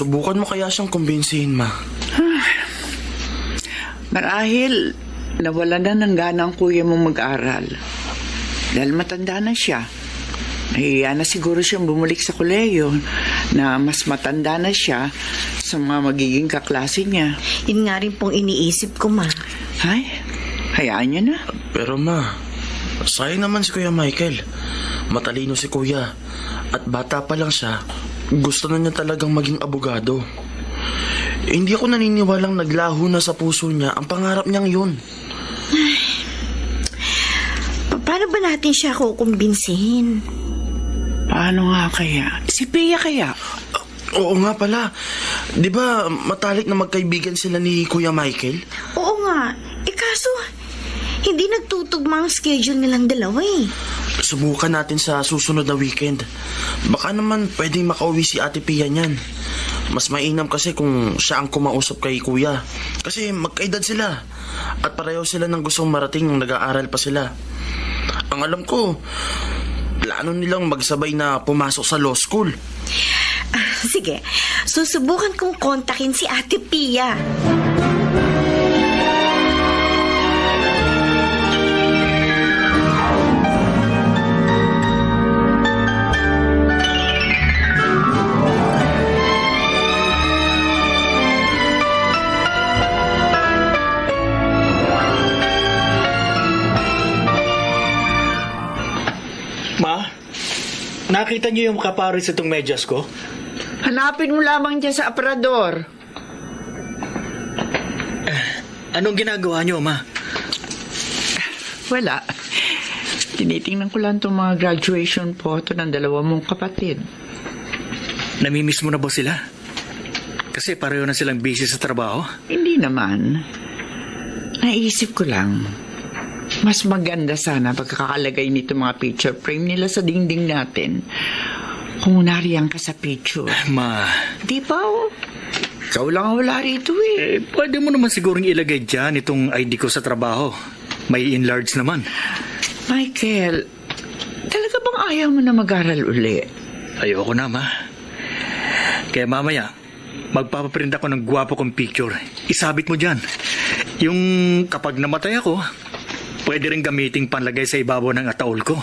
Subukan mo kaya siyang kumbinsihin, ma. Marahil, nawala na ng gana ang kuya mong mag-aral. Dahil matanda na siya. Nahiya na siguro siyang bumalik sa kolehiyo na mas matanda na siya sa mga magiging kaklase niya. Yun nga rin pong iniisip ko, ma. Ay, hayaan niya na. Pero ma, sayang naman si Kuya Michael. Matalino si Kuya. At bata pa lang siya, gusto na niya talagang maging abogado. Hindi ako naniniwalang naglaho na sa puso niya ang pangarap niyang yun. Paano ba natin siya kukumbinsihin? Paano nga kaya? Si Pia kaya? Oo nga pala. Di ba matalik na magkaibigan sila ni Kuya Michael? Oo nga. Kaso, hindi nagtutugma ang schedule nilang dalawa eh. Subukan natin sa susunod na weekend. Baka naman pwedeng makauwi si Ate Pia niyan. Mas mainam kasi kung siya ang kumausap kay Kuya. Kasi magkaedad sila. At pareho sila ng gustong marating nung nag-aaral pa sila. Ang alam ko, plano nilang magsabay na pumasok sa law school. Sige, susubukan kong kontakin si Ate Pia. Ma, nakita niyo yung kapares itong medyas ko? Hanapin mo lamang dyan sa aparador. Anong ginagawa niyo, Ma? Wala. Tinitingnan ko lang itong mga graduation photo ng dalawa mong kapatid. Namimiss mo na ba sila? Kasi pareho na silang busy sa trabaho. Hindi naman. Naisip ko lang, mas maganda sana pagkakalagay nito mga picture frame nila sa dingding natin. Kung nariyan ka sa picture. Ma, Di ba, oh? Ikaw lang ang wala rito eh. pwede mo naman sigurong ilagay dyan itong ID ko sa trabaho. May enlarge naman. Michael, talaga bang ayaw mo na mag-aral uli? Ayoko na, Ma. Kaya mamaya, magpapaprint ako ng gwapo kong picture. Isabit mo dyan. Yung kapag namatay ako, pwede rin gamiting panlagay sa ibabaw ng ataol ko.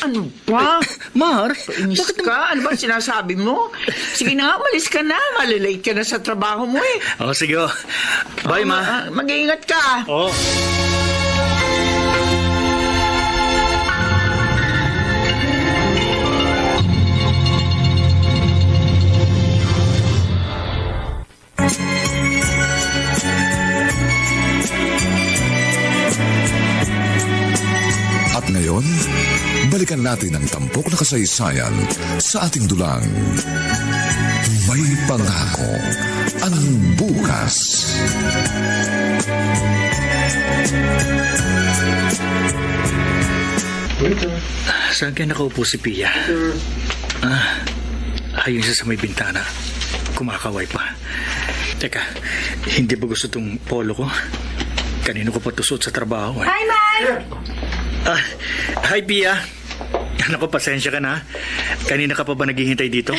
Ano ba? Mar, Inis ka? Ano ba sinasabi mo? Sige na, umalis ka na. Malilate ka na sa trabaho mo eh. Oh, sige. Oh. Bye, Ma. Mag-iingat ka. Oh. At ngayon, balikan natin ang tampok na kasaysayan sa ating dulang. May pangako ang bukas. Saan kaya nakaupo si Pia? Ayun siya sa may bintana. Kumakaway pa. Teka, hindi ba gusto tong polo ko? Kanino ko pa tusot sa trabaho eh. Hi, Mike! Hi, Pia. Naku, pasensya ka na. Kanina ka pa ba naghihintay dito?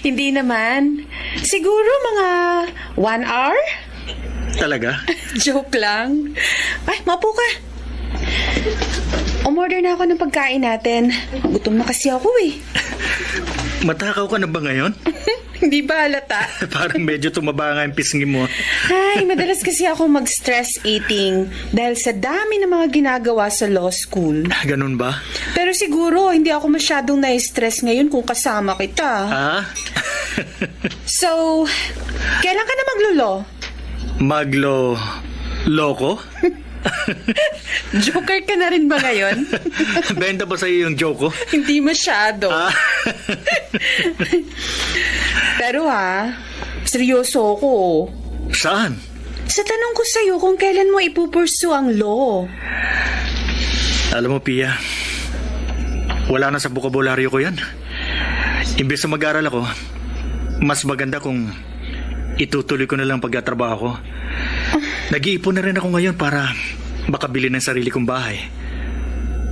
Hindi naman. Siguro mga 1 hour? Talaga? Joke lang. Ay, mapo ka. Umorder na ako ng pagkain natin. Gutom na kasi ako eh. Matakaw ka na ba ngayon? Hindi ba halata? Parang medyo tumaba nga yung pisngi mo. Ay, madalas kasi ako mag-stress eating dahil sa dami ng mga ginagawa sa law school. Ganun ba? Pero siguro, hindi ako masyadong na-stress ngayon kung kasama kita. Ah? So, kailan ka na maglulo? Loko? Joker ka na rin ba ngayon? Benta ba sa'yo yung joke ko? Hindi masyado. Ah? Pero seryoso ako. Saan? Sa tanong ko sa'yo kung kailan mo ipupursu ang law. Alam mo, Pia, wala na sa bokabularyo ko yan. Imbes na mag-aral ako, mas maganda kung itutuloy ko na lang pagtatrabaho ko. Nag-iipon na rin ako ngayon para makabili ng sarili kong bahay.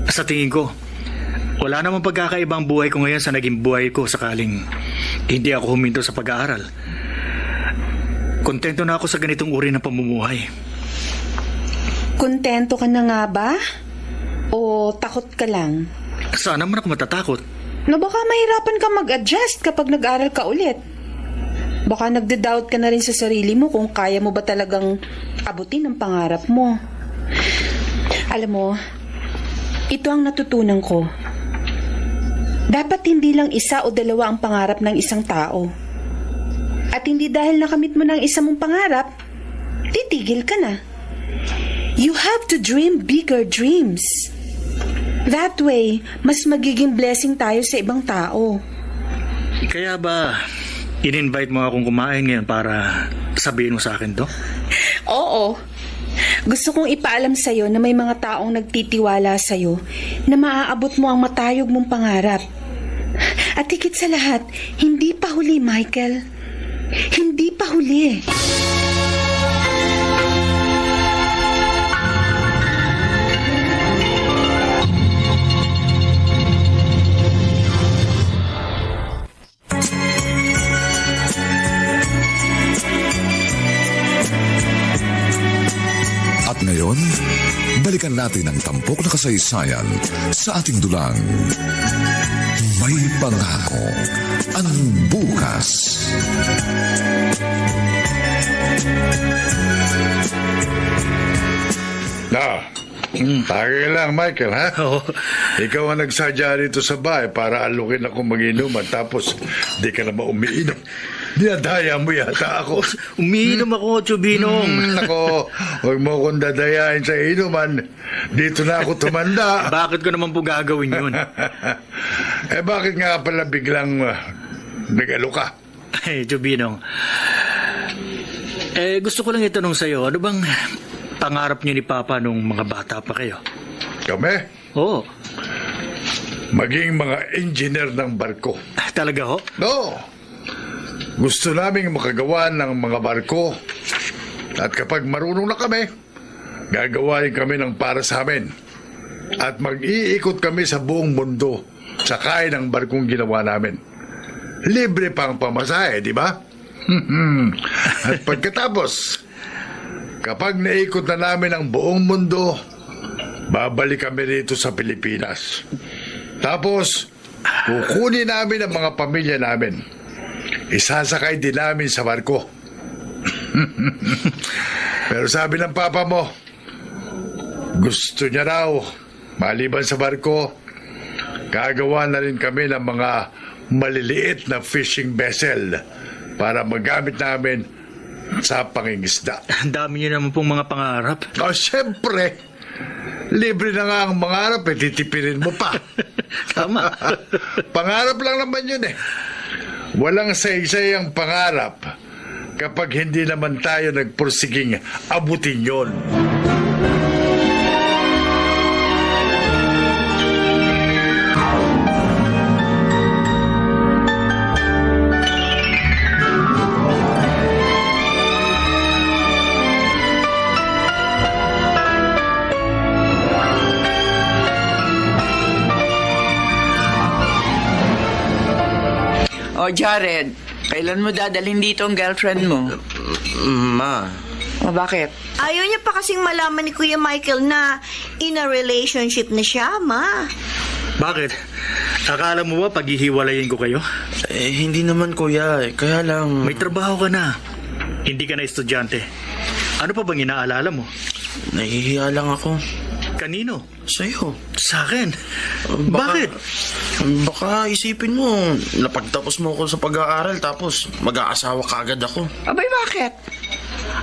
Sa tingin ko, wala namang pagkakaiba ang buhay ko ngayon sa naging buhay ko sakaling hindi ako huminto sa pag-aaral. Kontento na ako sa ganitong uri ng pamumuhay. Kontento ka na nga ba? O takot ka lang? Saan naman ako matatakot? Na baka mahirapan ka mag-adjust kapag nag-aral ka ulit. Baka nagda-doubt ka na rin sa sarili mo kung kaya mo ba talagang abutin ang pangarap mo. Alam mo, ito ang natutunan ko. Dapat hindi lang isa o dalawa ang pangarap ng isang tao. At hindi dahil nakamit mo ng isa mong pangarap, titigil ka na. You have to dream bigger dreams. That way, mas magiging blessing tayo sa ibang tao. Kaya ba, in-invite mo akong kumain ngayon para sabihin mo sa akin to? Oo. Gusto kong ipaalam sa'yo na may mga taong nagtitiwala sa'yo na maaabot mo ang matayog mong pangarap. At higit sa lahat, hindi pa huli, Michael. Hindi pa huli. At ngayon, balikan natin ang tampok na kasaysayan sa ating dulang. May pangako ang bukas. Tagay lang, Michael, ha? Oo. Ikaw ang nagsadya rito sa bahay para alukin ako mag-inuman tapos di ka naman umiinom. Dinadaya mo yata ako. Umiinom ako, Chubinong. Nako, huwag mo akong dadayain sa inuman. Dito na ako tumanda. Bakit ko naman po gagawin yun? Bakit nga pala biglang nag-alo ka? Hey, Chubinong. Gusto ko lang itanong sa'yo, ano bang pangarap niyo ni Papa nung mga bata pa kayo? Kami? Oo. Maging mga engineer ng barko. Talaga ho? No. Gusto naming makagawa ng mga barko. At kapag marunong na kami, gagawain kami ng para sa amin. At mag-iikot kami sa buong mundo sakay ng barkong ginawa namin. Libre pang pamasahe, di ba? At pagkatapos, kapag naikot na namin ang buong mundo, babalik kami rito sa Pilipinas. Tapos, kukunin namin ang mga pamilya namin. Isasakay din namin sa barko. Pero sabi ng papa mo, gusto niya raw, maliban sa barko, gagawa na rin kami ng mga maliliit na fishing vessel para magamit namin sa pangingisda. Ang dami niyo naman pong mga pangarap. Siyempre, libre na nga ang mangarap, titipirin mo pa. Tama. Pangarap lang naman yun eh. Walang saysay ang pangarap kapag hindi naman tayo nagpursiging abutin yon. O Jared, kailan mo dadalhin dito ang girlfriend mo? Ma, O bakit? Ayaw niya pa kasing malaman ni Kuya Michael na in a relationship na siya, Ma. Bakit? Akala mo ba paghihiwalayin ko kayo? hindi naman kuya. Kaya lang... May trabaho ka na. Hindi ka na estudyante. Ano pa bang inaalala mo? Nahihiya lang ako. Kanino? Sa'yo. Sa akin? Baka- Bakit? Baka isipin mo, napagtapos mo ako sa pag-aaral tapos mag-aasawa kaagad ako. Abay bakit?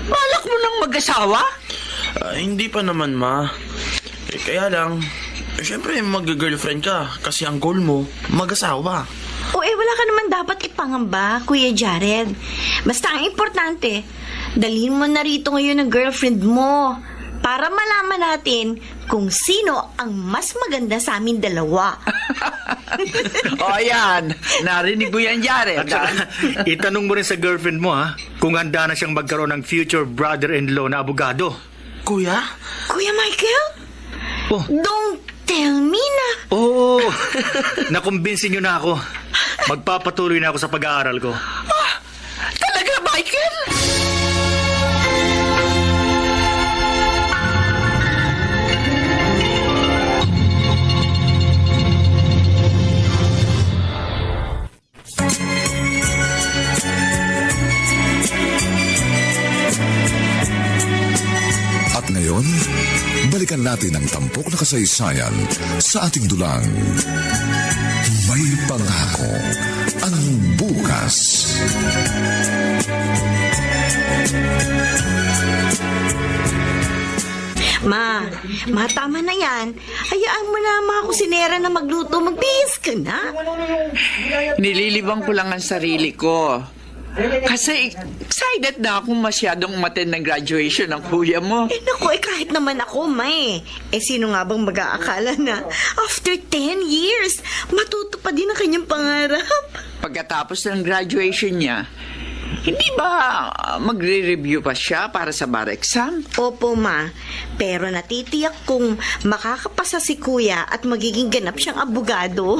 Balak mo nang mag-asawa? Hindi pa naman, Ma. Kaya lang, syempre mag-girlfriend ka kasi ang goal mo, mag-asawa. O wala ka naman dapat ipangamba, Kuya Jared. Basta ang importante, dalhin mo na rito ngayon ang girlfriend mo para malaman natin kung sino ang mas maganda sa amin dalawa. O yan, narinig mo yan, Jared. At saka, itanong mo rin sa girlfriend mo ha, kung handa na siyang magkaroon ng future brother-in-law na abogado. Kuya? Kuya Michael? Oh. Don't tell me na. Oo, nakumbinsin niyo na ako. Magpapatuloy na ako sa pag-aaral ko. Talaga, Michael? natin ang tampok na kasaysayan sa ating dulang. May pangako ang bukas. Ma, tama na yan. Hayaan mo na mga kusinera na magluto. Magbihis ka na. Nililibang ko lang ang sarili ko. Kasi excited na akong masyadong umattend ng graduation ng kuya mo. Naku, kahit naman ako, May. Sino nga bang mag-aakala na after 10 years, matutupad din ang kanyang pangarap? Pagkatapos ng graduation niya, hindi ba magre-review pa siya para sa bar exam? Opo, Ma. Pero natitiyak kung makakapasa si Kuya at magiging ganap siyang abogado.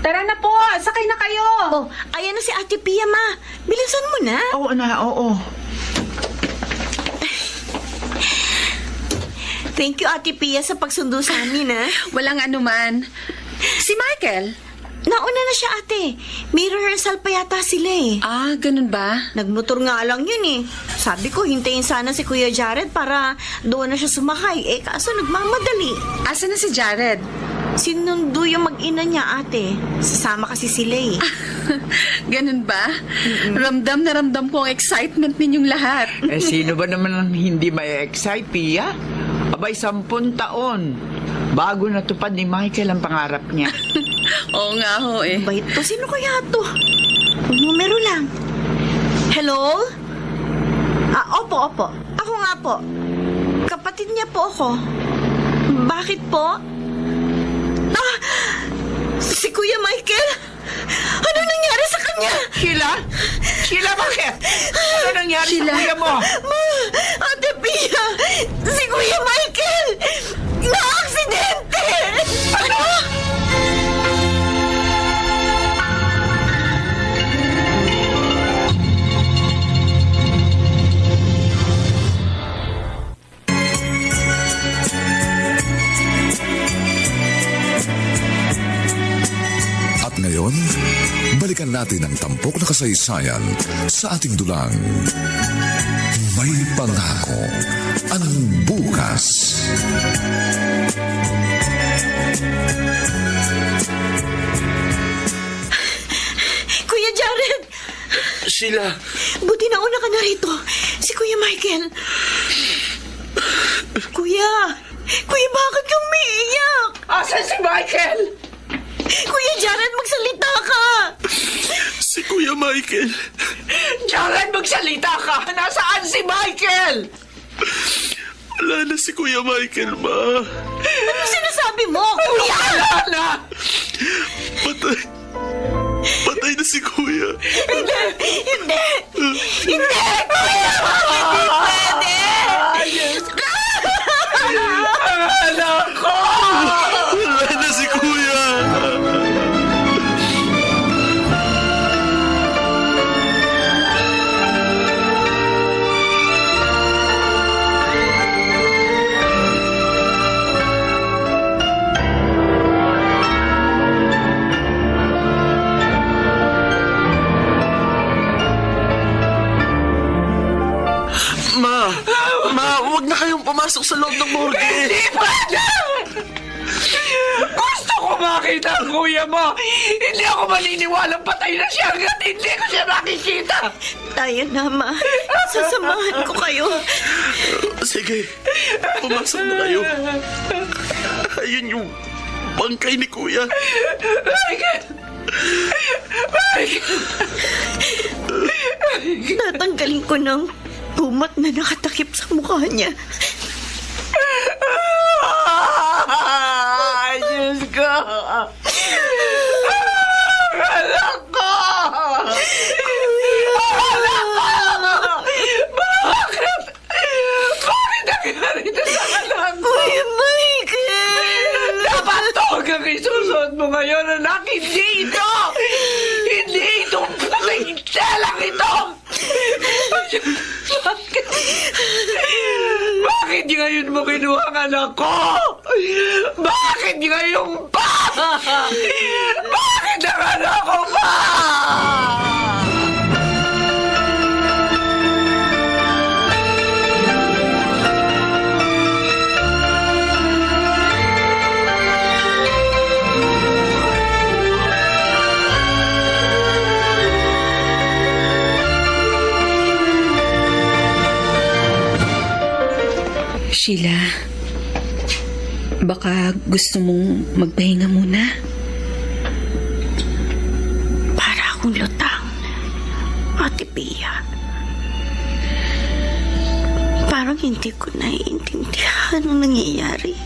Tara na po! Sakay na kayo! Oh, ayan na si Ate Pia, Ma. Bilisan mo na. Oo na, oo. Thank you, Ate Pia, sa pagsundo sa amin, ha? Walang anuman. Si Michael? Nauna na siya, ate. May rehearsal pa yata sila eh. Ah, ganun ba? Nagmotor nga lang yun eh. Sabi ko, hintayin sana si Kuya Jared para doon na siya sumakay. Kaso nagmamadali. Asa na si Jared? Sinundo yung mag-ina niya, ate. Sasama kasi sila eh. Ganun ba? Ramdam na ramdam ko ang excitement ninyong lahat. Sino ba naman ang hindi ma-excite, Pia? Abay, 10 taon. Bago natupad ni Michael ang pangarap niya. Oo nga ho eh. Ba ito? Sino kaya to? Numero lang. Hello? Opo. Ako nga po. Kapatid niya po ako. Bakit po? Si Kuya Michael? Ano nangyari sa kanya? Sheila, bakit? Ano nangyari sa kuya mo? Ma! Ate Pia! Si Kuya Michael! Na-aksidente! Ano? At ngayon, balikan natin ang tampok na kasaysayan sa ating dulang. May pangako ang bukas. Kuya Jared! Sheila, Buti nauna ka na rito. Si Kuya Michael. Kuya! Kuya, bakit kang umiiyak? Asan si Michael? Kuya Jared, magsalita ka! si Kuya Michael. Jared, magsalita ka! Nasaan si Michael? Wala na si Kuya Michael, Ma. Ano sinasabi mo, Kuya? Wala na! Patay na si Kuya. Hindi! Kuya! Hindi pwede! Anak ko! Wala na si Kuya. Huwag na kayong pumasok sa loob ng morgue. Hindi pwede! Gusto ko makita ang kuya mo! Hindi ako maniniwalang patay na siya hanggat hindi ko siya nakikita! Tayo na, Ma. Sasamahan ko kayo. Sige, pumasok na kayo. Ayun yung bangkay ni Kuya. Michael! Tatanggalin ko ng bumat na nakatakip sa mukha niya. Ay, Diyos ko! Anak ko! Anak ko! Bakit? Bakit nangyari ito sa anak ko? Kuya Michael! Selang ito! Bakit ngayon mo kinuha ang anak ko? Bakit ngayon pa? Bakit ang anak ko pa? Sheila, baka gusto mong magpahinga muna? Para akong lutang, Ate Pia. Parang hindi ko naiintindihan ang nangyayari.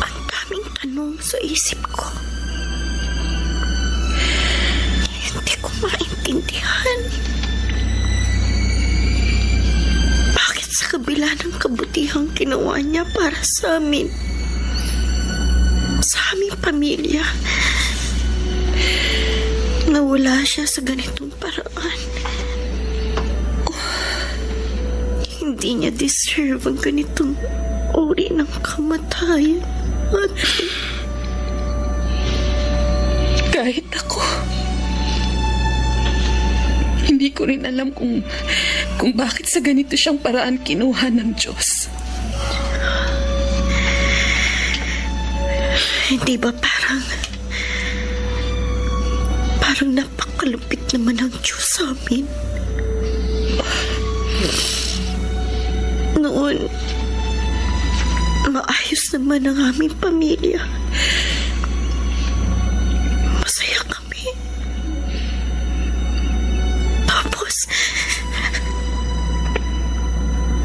Ang daming tanong sa isip ko. Hindi ko maintindihan. Bakit sa kabila ng kabutihang ginawa niya para sa amin, sa aming pamilya, nawala siya sa ganitong paraan? Hindi niya deserve ang ganitong uri ng kamatayan. Kahit ako, hindi ko rin alam kung bakit sa ganito siyang paraan kinuha ng Diyos. Hindi ba parang napakalupit naman ang Diyos sa amin? Noon, maayos naman ang aming pamilya. Masaya kami. Tapos,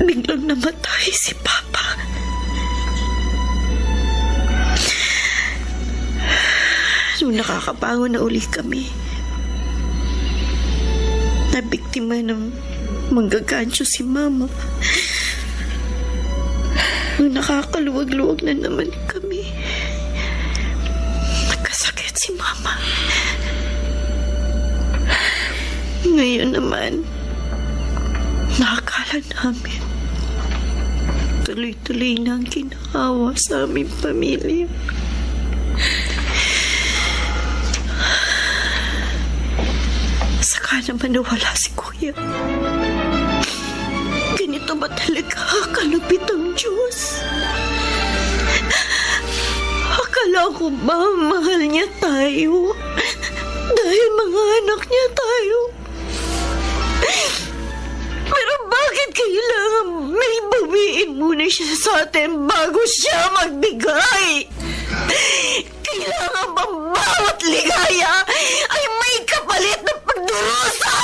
biglang namatay si Papa. Nung nakakabangon na uli kami, nabiktima ng manggagancho si Mama. Nung nakakaluwag-luwag na naman kami, nagkasakit si Mama. Ngayon naman, nakakala namin tuloy-tuloy na ang ginawa sa aming pamilya. Saka naman nawala si Kuya. Ganito ba talaga kalupit ang Diyos? Akala ko ba mahal niya tayo? Dahil mga anak niya tayo. Pero bakit kailangan may bawiin muna siya sa atin bago siya magbigay? Kailangan bang bawat ligaya ay may kapalit na pagdurusa?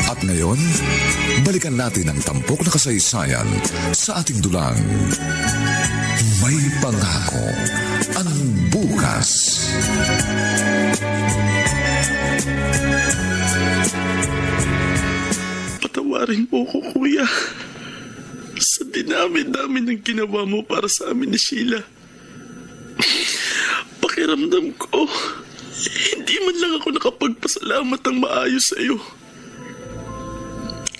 At ngayon, balikan natin ang tampok na kasaysayan sa ating dulang. May pangako ang bukas. Patawarin mo ko, Kuya. Sa dinami-dami ng ginawa mo para sa amin ni Sheila. Pakiramdam ko, hindi man lang ako nakapagpasalamat ng maayos sa iyo.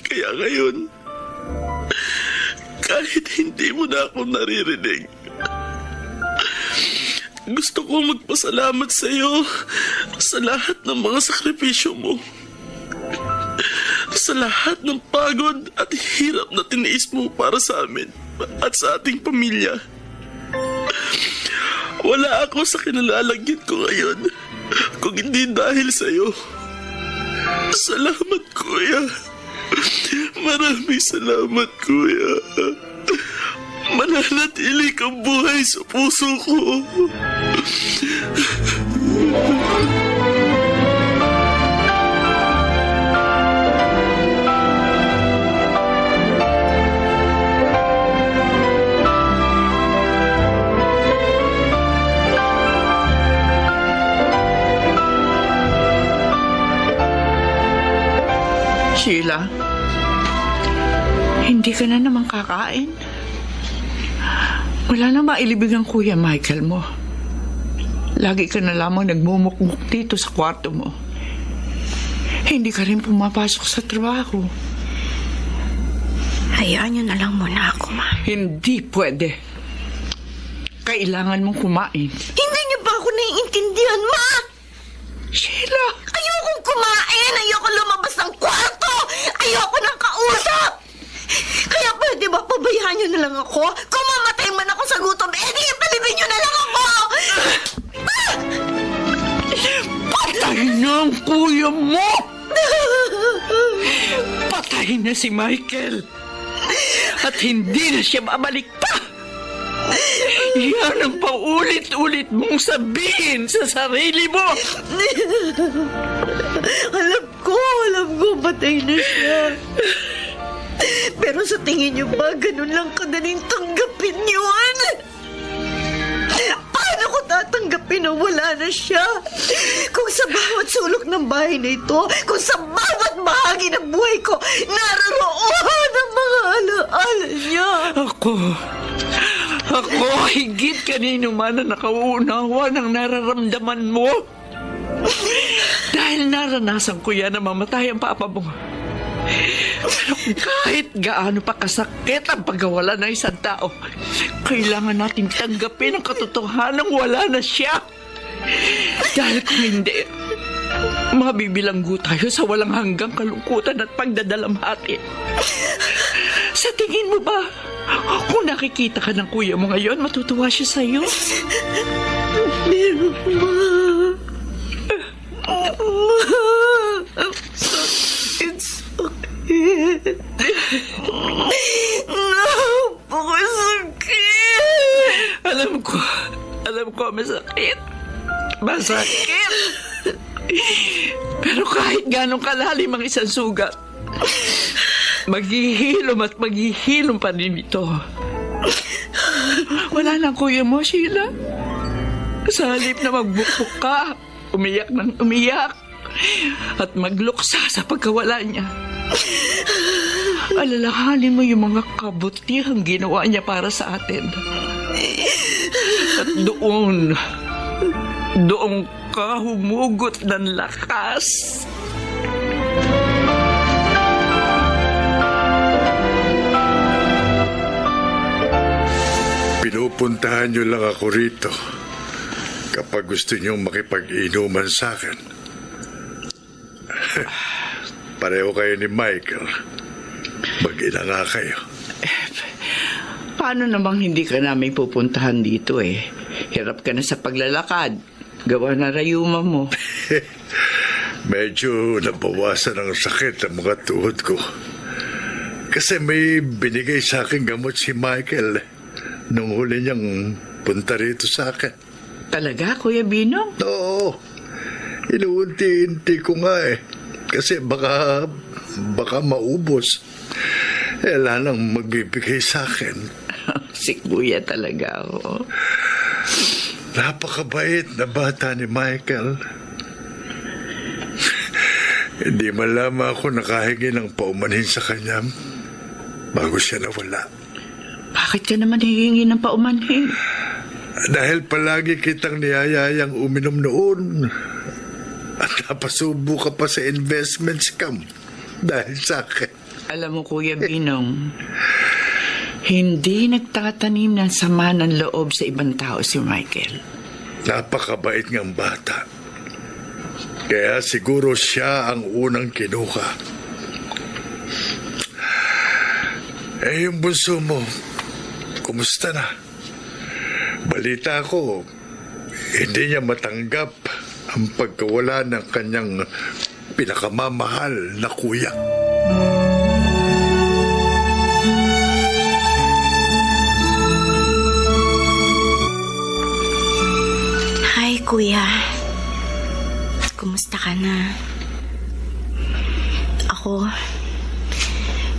Kaya ngayon, kahit hindi mo na ako naririnig, gusto ko magpasalamat sa iyo sa lahat ng mga sakripisyo mo. Sa lahat ng pagod at hirap na tiniis mo para sa amin at sa ating pamilya. Wala ako sa kinalalagyan ko ngayon kung hindi dahil sa iyo. Salamat, Kuya. Maraming salamat, Kuya. Mananatili kang buhay sa puso ko. Sheila, hindi ka na naman kakain. Wala na mailibig ang Kuya Michael mo. Lagi ka na lamang nagmumukmuk dito sa kwarto mo. Hindi ka rin pumapasok sa trabaho. Hayaan niyo na lang muna ako, Ma. Hindi pwede. Kailangan mong kumain. Hindi niyo ba ako naiintindihan, Ma? Sheila! Ayokong kumain! Ayoko lumabas ng kwarto! Ayoko nang kausap! Kaya pwede ba pabayaan niyo na lang ako? Kung mamatay man ako sa gutom, di palibin niyo na lang ako! Patay na ang kuya mo! Patay na si Michael! At hindi na siya babalik pa! Yan ang paulit-ulit mong sabihin sa sarili mo! Alam ko, patay na siya. Pero sa tingin niyo ba, ganun lang kadaling tanggapin yun? Paano ko tatanggapin na wala na siya? Kung sa bawat sulok ng bahay na ito, kung sa bawat bahagi ng buhay ko, naroroon ang mga alaala niya. Ako, higit kanino man na nakauunawa ng nararamdaman mo. Dahil naranasan ko yan na mamatay ang papa mo. Pero kahit gaano pa kasakit ang pagkawala ng isang tao, kailangan natin tanggapin ang katotohanan wala na siya. Dahil kung hindi, mabibilanggo tayo sa walang hanggang kalungkutan at pagdadalamhati. Sa tingin mo ba, kung nakikita ka ng kuya mo ngayon, matutuwa siya sa'yo? Pero, Ma... It's okay. Napakasakit. Alam ko, masakit. Masakit. Pero kahit ganong kalalim ang isang sugat, maghihilom at maghihilom pa din ito. Wala na kuya mo, Sheila. Sa halip na magbukbuk ka, umiyak ng umiyak, at magluksa sa pagkawala niya, alalahanin mo yung mga kabutihang ginawa niya para sa atin. At doon ka humugot ng lakas. Pinupuntahan niyo lang ako rito kapag gusto niyong makipag-inuman sa akin. Pareho kayo ni Michael. Mag-ina nga kayo. Paano namang hindi ka namin pupuntahan dito eh? Hirap ka na sa paglalakad. Gawa na rayuma mo. Medyo nabawasan ang sakit ng mga tuhod ko. Kasi may binigay sa akin gamot si Michael nung huli niyang punta rito sa akin. Talaga, Kuya Binong? Oo. Inuunti-unti ko nga eh. Kasi baka maubos. Wala nang magbibigay sa akin. Si Kuya talaga, oo. Napakabait na bata ni Michael. Hindi man lamang ako nakahingi ng paumanhin sa kanya bago siya nawala. Bakit ka naman hihingi ng paumanhin? Dahil palagi kitang niyayayang uminom noon. At napasubo ka pa sa investment scam dahil sa akin. Alam mo, Kuya Binong, hindi nagtatanim ng sama ng loob sa ibang tao si Michael. Napakabait ngang bata. Kaya siguro siya ang unang kinuha. Yung bunso mo, kumusta na? Balita ko, hindi niya matanggap ang pagkawala ng kanyang pinakamamahal na kuya. Hi, Kuya. Kumusta ka na? Ako,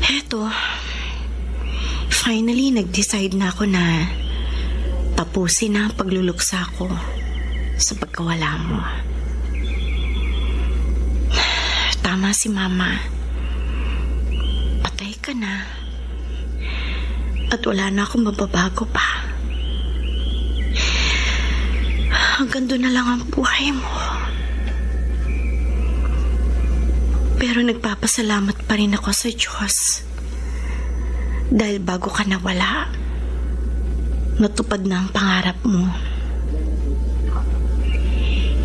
eto, finally nag-decide na ako na tapusin na ang pagluluksa ko sa pagkawala mo. Tama si Mama. ka na. At wala na akong mababago pa. Hanggang doon na lang ang buhay mo. Pero nagpapasalamat pa rin ako sa Diyos. Dahil bago ka nawala, natupad na ang pangarap mo.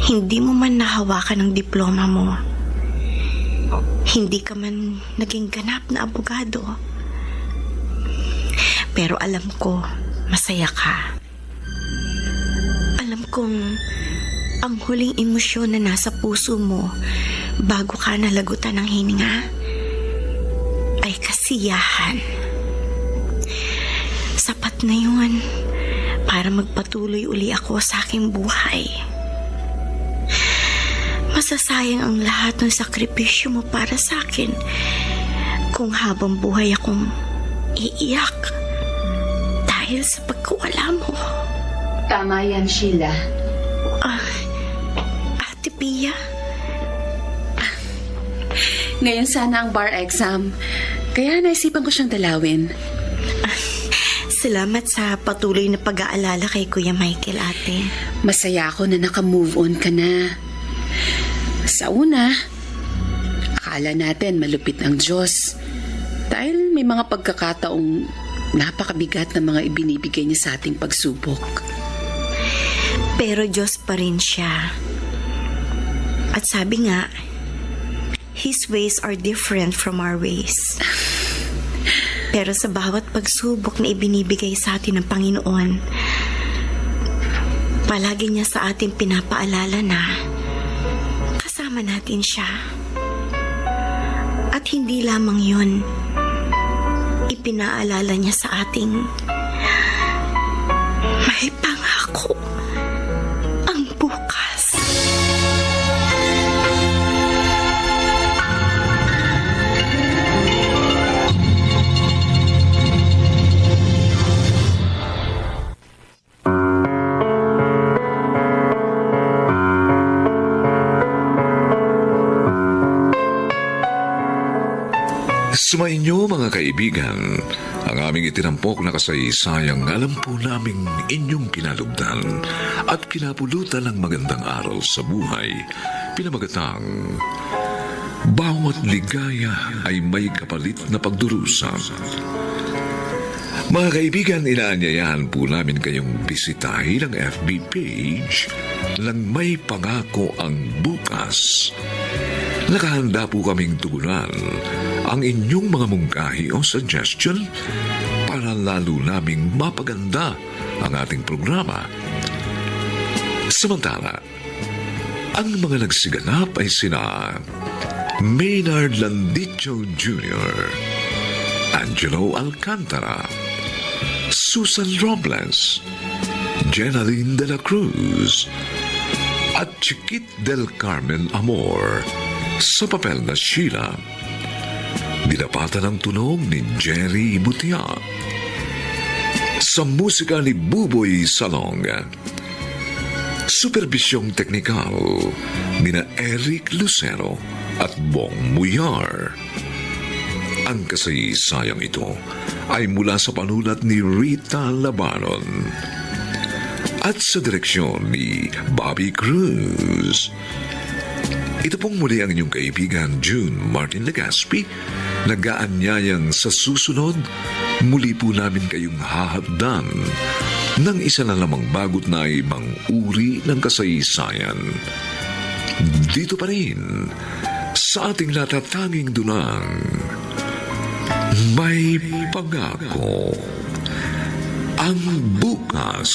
Hindi mo man nahawakan ang diploma mo. Hindi ka man naging ganap na abogado. Pero alam ko, masaya ka. Alam kong ang huling emosyon na nasa puso mo bago ka nalagutan ng hininga ay kasiyahan. Sapat na yun para magpatuloy uli ako sa aking buhay. Masasayang ang lahat ng sakripisyo mo para sa akin kung habang buhay akong iiyak dahil sa pagkawala mo. Tama yan, Sheila. Ate Pia, Ngayon sana ang bar exam. Kaya naisipan ko siyang dalawin. salamat sa patuloy na pag-aalala kay Kuya Michael, ate. Masaya ako na naka-move on ka na. Sa una, akala natin malupit ang Diyos. Dahil may mga pagkakataong napakabigat na mga ibinibigay niya sa ating pagsubok. Pero Diyos pa rin siya. At sabi nga, His ways are different from our ways. Pero sa bawat pagsubok na ibinibigay sa atin ng Panginoon, palagi niya sa atin pinapaalala na kasama natin siya. At hindi lamang yun, ipinaalala niya sa ating may pangako ang bukas. Sumainyo mga kaibigan, ang aming itinampok na kasaysayang alam po naming inyong kinalugdan at kinapulutan ng magandang aral sa buhay, pinamagatang bawat ligaya ay may kapalit na pagdurusa. Mga kaibigan, inaanyayahan po namin kayong bisitahin ang FB page ng May Pangako ang Bukas. Nakahanda po kaming tugunan ang inyong mga mungkahi o suggestion para lalo naming mapaganda ang ating programa. Samantala, ang mga nagsiganap ay sina Maynard Landicho Jr., Angelo Alcantara, Susan Robles, Jenaline de la Cruz, at Chiquit del Carmen Amor sa papel na Sheila. Dinapatan ang tunog ni Jerry Butia. Sa musika ni Buboy Salong. Superbisyong teknikal ni na Eric Lucero at Bong Muyar. Ang kasaysayang ito ay mula sa panulat ni Rita Labanon at sa direksyon ni Bobby Cruz. Ito pong muli ang inyong kaibigan June Martin Legaspi, nag-aanyayang sa susunod, muli po namin kayong hahagdan ng isa na lamang bagot na ibang uri ng kasaysayan. Dito pa rin, sa ating natatanging dunang, May Pangako ang Bukas.